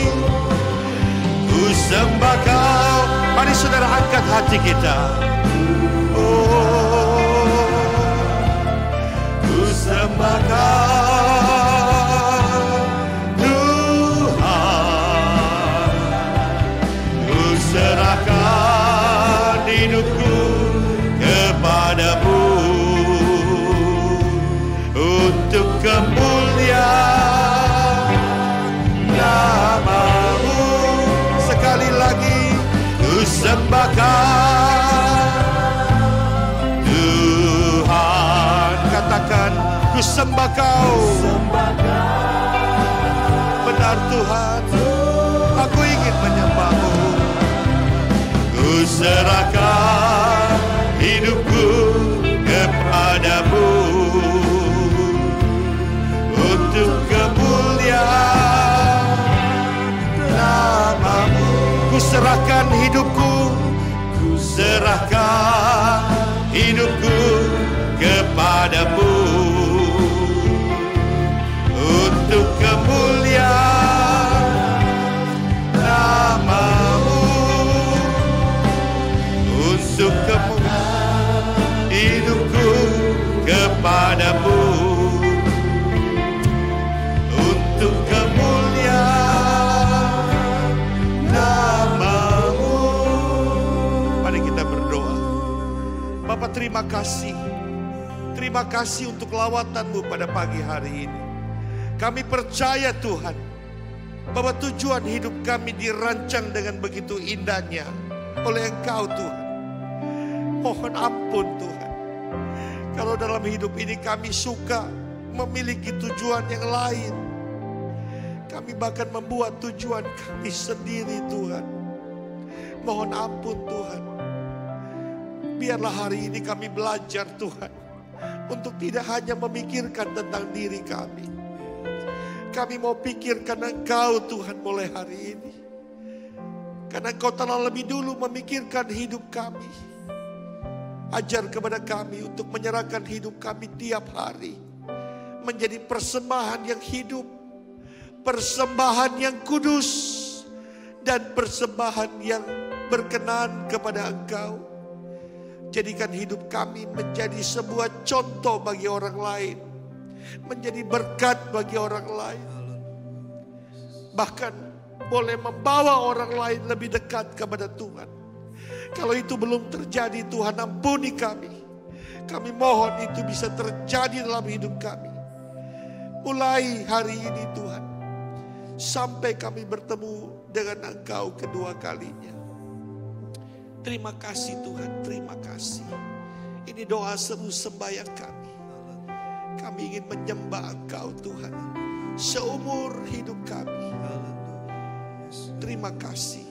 ku sembah Kau. Mari saudara angkat hati kita. Oh, ku sembah Kau, Tuhan. Ku serahkan hidupku kepadamu untuk kemuliaan namamu. Sekali lagi, ku sembah Kau, Tuhan. Katakan, ku sembah Kau. Benar Tuhan, aku ingin menyembah-Mu. Ku serahkan hidupku kepadamu untuk kemuliaan namamu. Ku serahkan hidupku, ku serahkan hidupku kepadamu untuk kemuliaan namamu. Untuk kemuliaan hidupku kepadamu untuk kemuliaan namamu. Mari kita berdoa. Bapa, terima kasih. Terima kasih untuk lawatan-Mu pada pagi hari ini. Kami percaya Tuhan, bahwa tujuan hidup kami dirancang dengan begitu indahnya oleh Engkau Tuhan. Mohon ampun Tuhan, kalau dalam hidup ini kami suka memiliki tujuan yang lain. Kami bahkan membuat tujuan kami sendiri Tuhan. Mohon ampun Tuhan. Biarlah hari ini kami belajar Tuhan, untuk tidak hanya memikirkan tentang diri kami. Kami mau pikirkan Engkau Tuhan mulai hari ini. Karena Engkau telah lebih dulu memikirkan hidup kami. Ajar kepada kami untuk menyerahkan hidup kami tiap hari menjadi persembahan yang hidup, persembahan yang kudus, dan persembahan yang berkenan kepada Engkau. Jadikan hidup kami menjadi sebuah contoh bagi orang lain, menjadi berkat bagi orang lain, bahkan boleh membawa orang lain lebih dekat kepada Tuhan. Kalau itu belum terjadi, Tuhan ampuni kami. Kami mohon itu bisa terjadi dalam hidup kami. Mulai hari ini Tuhan, sampai kami bertemu dengan Engkau kedua kalinya. Terima kasih Tuhan, terima kasih. Ini doa seru sembahyang kami. Kami ingin menyembah Engkau Tuhan seumur hidup kami. Terima kasih.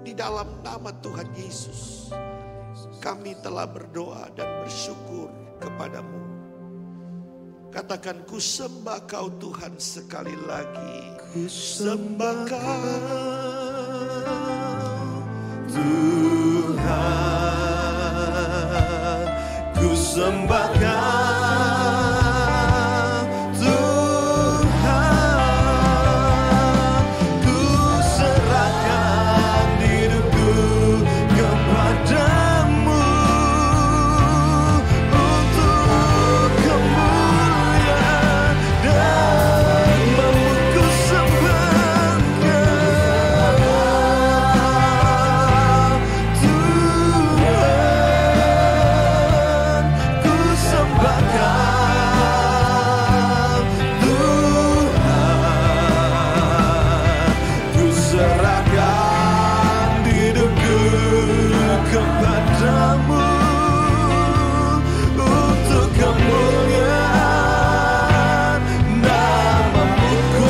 Di dalam nama Tuhan Yesus kami telah berdoa dan bersyukur kepadamu. Katakan, ku sembah Kau Tuhan sekali lagi. Ku sembah Kau Tuhan, ku sembah Kau Tuhan, ku serahkan hidupku kepadamu untuk kemuliaan dan namamu ku sembah Tuhan, ku sembah Tuhan, ku serahkan hidupku kepadamu untuk kemuliaan namamu ku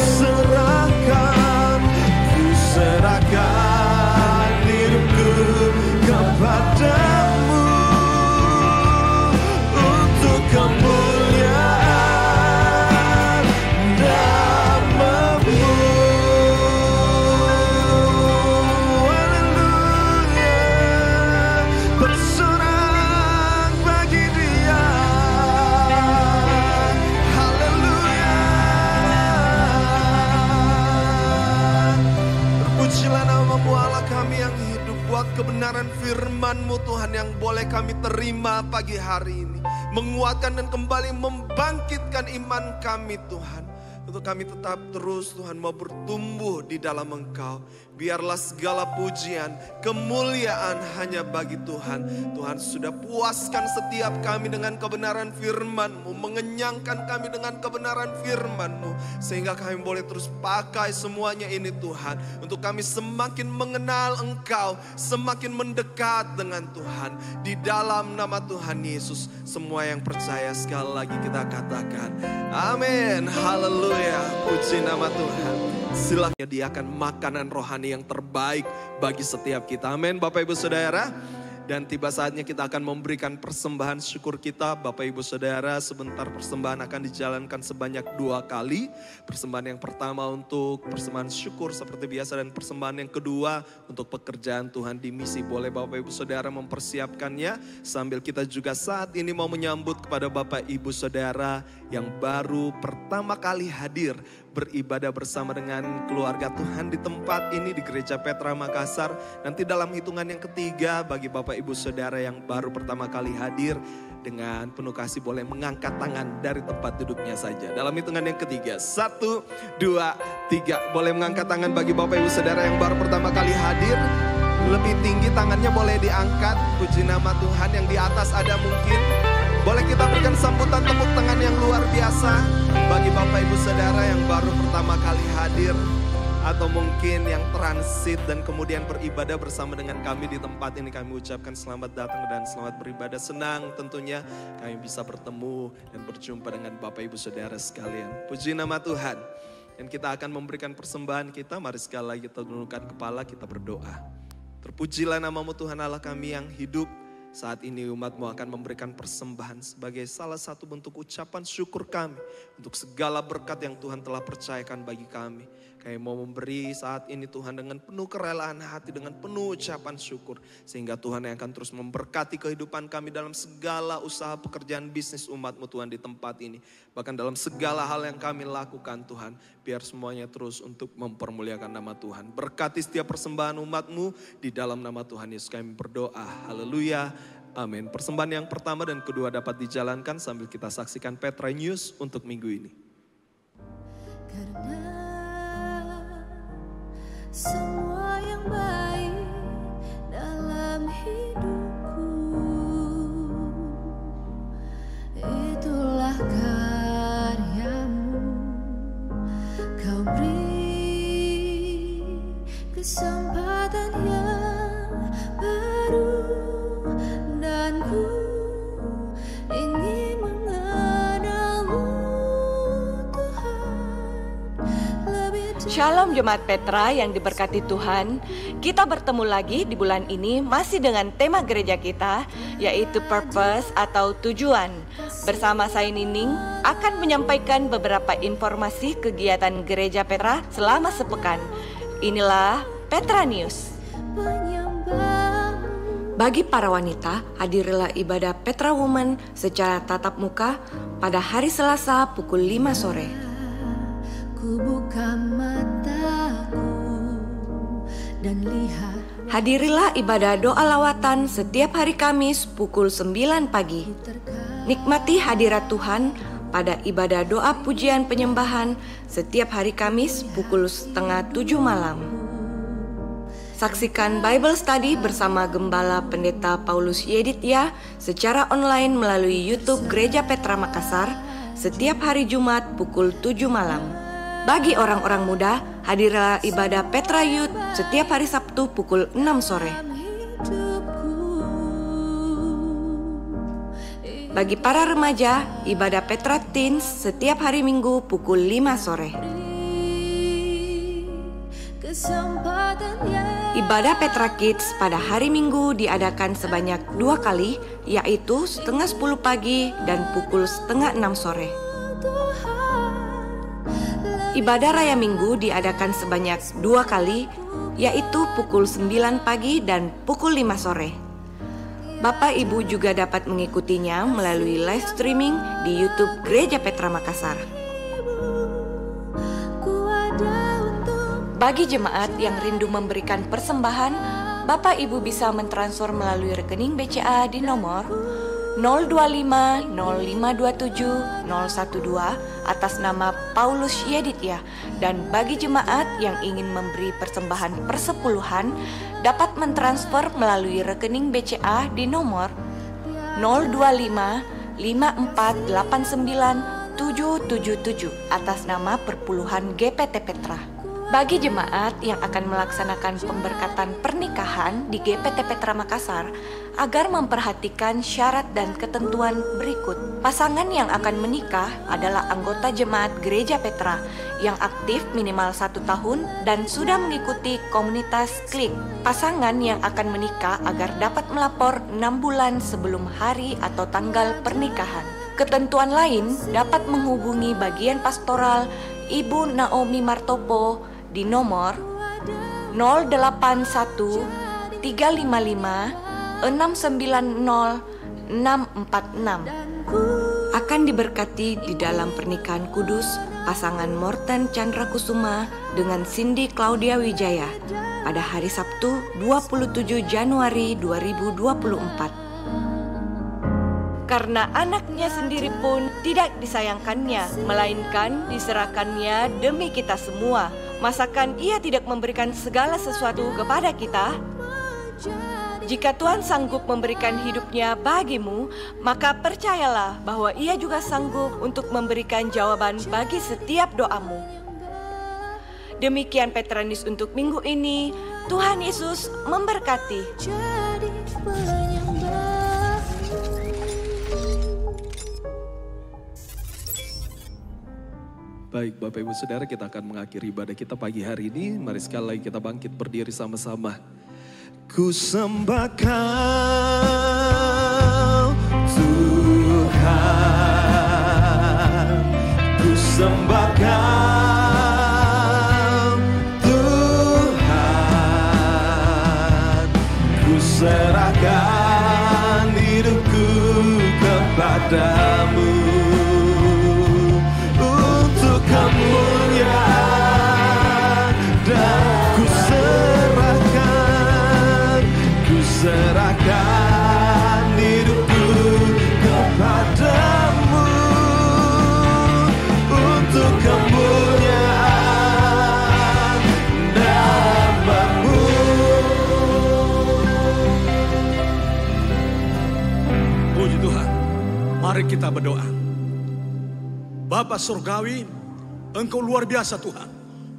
serahkan hidupku kepadamu untuk kemuliaan namamu. Haleluya, bersorak bagi Dia. Haleluya, terpujilah namamu Allah kami yang hidup. Buat kebenaran firman-Mu Tuhan yang boleh kami terima pagi hari ini, menguatkan dan kembali membangkitkan iman kami Tuhan. Untuk kami tetap terus Tuhan mau bertumbuh di dalam Engkau. Biarlah segala pujian, kemuliaan hanya bagi Tuhan. Tuhan sudah puaskan setiap kami dengan kebenaran firman-Mu, mengenyangkan kami dengan kebenaran firman-Mu, sehingga kami boleh terus pakai semuanya ini Tuhan. Untuk kami semakin mengenal Engkau, semakin mendekat dengan Tuhan. Di dalam nama Tuhan Yesus, semua yang percaya sekali lagi kita katakan amin. Haleluya, puji nama Tuhan. Silakan sediakan makanan rohani yang terbaik bagi setiap kita. Amin Bapak Ibu Saudara. Dan tiba saatnya kita akan memberikan persembahan syukur kita. Bapak Ibu Saudara, sebentar persembahan akan dijalankan sebanyak 2 kali. Persembahan yang pertama untuk persembahan syukur seperti biasa. Dan persembahan yang kedua untuk pekerjaan Tuhan di misi. Boleh Bapak Ibu Saudara mempersiapkannya. Sambil kita juga saat ini mau menyambut kepada Bapak Ibu Saudara yang baru pertama kali hadir beribadah bersama dengan keluarga Tuhan di tempat ini di Gereja Petra Makassar. Nanti dalam hitungan yang ketiga bagi Bapak Ibu Saudara yang baru pertama kali hadir, dengan penuh kasih boleh mengangkat tangan dari tempat duduknya saja. Dalam hitungan yang ketiga, 1, 2, 3. Boleh mengangkat tangan bagi Bapak Ibu Saudara yang baru pertama kali hadir. Lebih tinggi tangannya boleh diangkat. Puji nama Tuhan. Yang di atas ada mungkin. Boleh kita berikan sambutan tepuk tangan yang luar biasa bagi Bapak Ibu Saudara yang baru pertama kali hadir, atau mungkin yang transit dan kemudian beribadah bersama dengan kami di tempat ini. Kami ucapkan selamat datang dan selamat beribadah. Senang tentunya kami bisa bertemu dan berjumpa dengan Bapak Ibu Saudara sekalian. Puji nama Tuhan. Dan kita akan memberikan persembahan kita. Mari sekali lagi kita tundukkan kepala, kita berdoa. Terpujilah namamu Tuhan Allah kami yang hidup. Saat ini umat-Mu akan memberikan persembahan sebagai salah satu bentuk ucapan syukur kami untuk segala berkat yang Tuhan telah percayakan bagi kami. Kami mau memberi saat ini Tuhan dengan penuh kerelaan hati, dengan penuh ucapan syukur. Sehingga Tuhan yang akan terus memberkati kehidupan kami dalam segala usaha pekerjaan bisnis umat-Mu Tuhan di tempat ini. Bahkan dalam segala hal yang kami lakukan Tuhan, biar semuanya terus untuk mempermuliakan nama Tuhan. Berkati setiap persembahan umat-Mu di dalam nama Tuhan Yesus kami berdoa. Haleluya. Amin. Persembahan yang pertama dan kedua dapat dijalankan sambil kita saksikan Petra News untuk minggu ini. Karena semua yang baik dalam hidupku, itulah karyamu. Kau beri kesabaran Shalom Jemaat Petra yang diberkati Tuhan. Kita bertemu lagi di bulan ini masih dengan tema gereja kita, yaitu purpose atau tujuan. Bersama saya Nining akan menyampaikan beberapa informasi kegiatan gereja Petra selama sepekan. Inilah Petra News. Bagi para wanita, hadirilah ibadah Petra Women secara tatap muka pada hari Selasa pukul 5 sore. Ku buka mataku dan lihat. Hadirilah ibadah doa lawatan setiap hari Kamis pukul 9 pagi. Nikmati hadirat Tuhan pada ibadah doa pujian penyembahan setiap hari Kamis pukul 6:30 malam. Saksikan Bible Study bersama Gembala Pendeta Paulus Yeditya secara online melalui YouTube Gereja Petra Makassar setiap hari Jumat pukul 7 malam. Bagi orang-orang muda, hadirlah ibadah Petra Youth setiap hari Sabtu pukul 6 sore. Bagi para remaja, ibadah Petra Teens setiap hari Minggu pukul 5 sore. Ibadah Petra Kids pada hari Minggu diadakan sebanyak 2 kali, yaitu 5:30 pagi dan pukul 5:30 sore. Ibadah Raya Minggu diadakan sebanyak 2 kali, yaitu pukul 9 pagi dan pukul 5 sore. Bapak Ibu juga dapat mengikutinya melalui live streaming di YouTube Gereja Petra Makassar. Bagi jemaat yang rindu memberikan persembahan, Bapak Ibu bisa mentransfer melalui rekening BCA di nomor 025 0527 012 atas nama Paulus Yeditya. Dan bagi jemaat yang ingin memberi persembahan persepuluhan dapat mentransfer melalui rekening BCA di nomor 025 5489 777 atas nama Perpuluhan GPT Petra. Bagi jemaat yang akan melaksanakan pemberkatan pernikahan di GPT Petra Makassar agar memperhatikan syarat dan ketentuan berikut. Pasangan yang akan menikah adalah anggota jemaat Gereja Petra yang aktif minimal 1 tahun dan sudah mengikuti komunitas klik. Pasangan yang akan menikah agar dapat melapor 6 bulan sebelum hari atau tanggal pernikahan. Ketentuan lain dapat menghubungi bagian pastoral Ibu Naomi Martopo di nomor 081 355 690 646. Akan diberkati di dalam pernikahan kudus pasangan Morten Chandra Kusuma dengan Cindy Claudia Wijaya pada hari Sabtu 27 Januari 2024. Karena anaknya sendiri pun tidak disayangkannya, melainkan diserahkannya demi kita semua. Masakan ia tidak memberikan segala sesuatu kepada kita? Jika Tuhan sanggup memberikan hidupnya bagimu, maka percayalah bahwa ia juga sanggup untuk memberikan jawaban bagi setiap doamu. Demikian Petra News untuk minggu ini. Tuhan Yesus memberkati. Baik Bapak Ibu Saudara, kita akan mengakhiri ibadah kita pagi hari ini. Mari sekali lagi kita bangkit berdiri sama-sama. Ku sembah Kau Tuhan, ku sembah Kau Tuhan, ku serahkan hidupku kepadamu untuk kemuliaan, dan ku serahkan hidupku kepadamu untuk kemuliaan nama-Mu. Puji Tuhan. Mari kita berdoa. Bapa Surgawi, Engkau luar biasa Tuhan.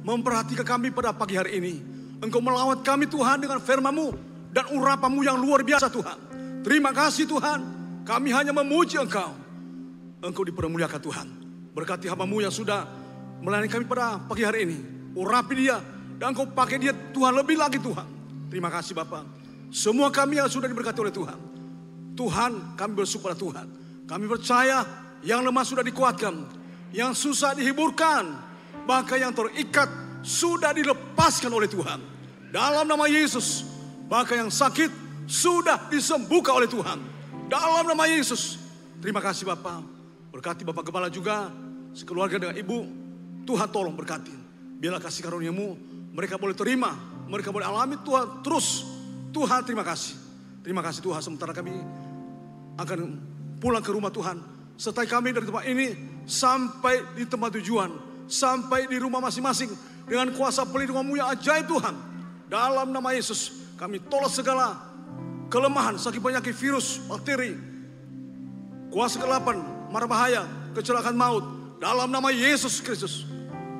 Memperhatikan kami pada pagi hari ini. Engkau melawat kami Tuhan dengan firman-Mu dan urapan-Mu yang luar biasa Tuhan. Terima kasih Tuhan. Kami hanya memuji Engkau. Engkau dipermuliakan Tuhan. Berkati hamba-Mu yang sudah melayani kami pada pagi hari ini. urapi dia, dan Engkau pakai dia Tuhan lebih lagi Tuhan. Terima kasih Bapa. Semua kami yang sudah diberkati oleh Tuhan. Tuhan, kami bersyukur pada Tuhan. Kami percaya yang lemah sudah dikuatkan, yang susah dihiburkan, bahkan yang terikat sudah dilepaskan oleh Tuhan. Dalam nama Yesus, bahkan yang sakit sudah disembuhkan oleh Tuhan. Dalam nama Yesus. Terima kasih Bapak. Berkati Bapak Gembala juga, sekeluarga dengan Ibu. Tuhan tolong berkati. Biarlah kasih karunia-Mu mereka boleh terima, mereka boleh alami Tuhan terus. Tuhan terima kasih. Terima kasih Tuhan, sementara kami akan pulang ke rumah Tuhan. Sertai kami dari tempat ini sampai di tempat tujuan, sampai di rumah masing-masing dengan kuasa pelindungan-Mu yang ajaib Tuhan. Dalam nama Yesus kami tolak segala kelemahan, sakit penyakit, virus, bakteri, kuasa kegelapan, mara bahaya, kecelakaan maut. Dalam nama Yesus Kristus,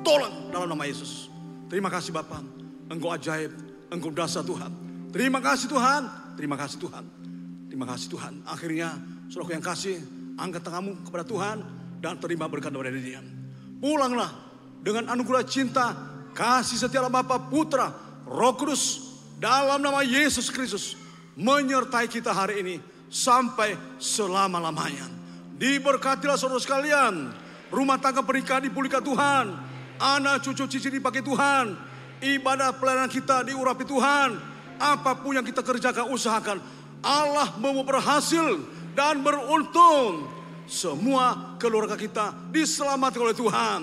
tolong dalam nama Yesus. Terima kasih Bapa, Engkau ajaib, Engkau dasar Tuhan. Terima kasih Tuhan, terima kasih Tuhan, terima kasih Tuhan. Akhirnya, saudaraku yang kasih, angkat tanganmu kepada Tuhan dan terima berkat dari Dia. Pulanglah dengan anugerah cinta, kasih setia Bapa, Putra, Roh Kudus, dalam nama Yesus Kristus, menyertai kita hari ini sampai selama-lamanya. Diberkatilah saudara sekalian, rumah tangga pernikahan dipulihkan Tuhan, anak cucu cici dipakai Tuhan, ibadah pelayanan kita diurapi Tuhan, apapun yang kita kerjakan usahakan Allah mau berhasil dan beruntung. Semua keluarga kita diselamatkan oleh Tuhan,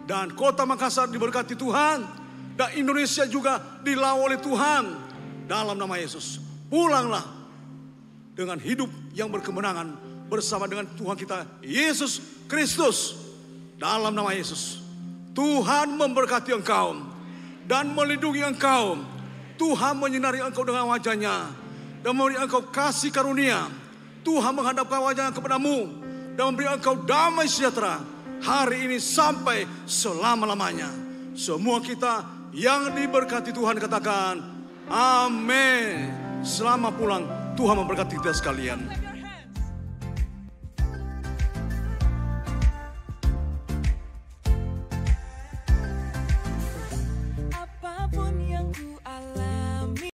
dan kota Makassar diberkati Tuhan, dan Indonesia juga dilawan oleh Tuhan. Dalam nama Yesus, pulanglah dengan hidup yang berkemenangan bersama dengan Tuhan kita Yesus Kristus. Dalam nama Yesus, Tuhan memberkati engkau dan melindungi engkau. Tuhan menyinari engkau dengan wajah-Nya dan memberi engkau kasih karunia. Tuhan menghadapkan wajah-Nya kepadamu dan memberi engkau damai sejahtera hari ini sampai selama-lamanya. Semua kita yang diberkati Tuhan katakan amin. Selamat pulang, Tuhan memberkati kita sekalian.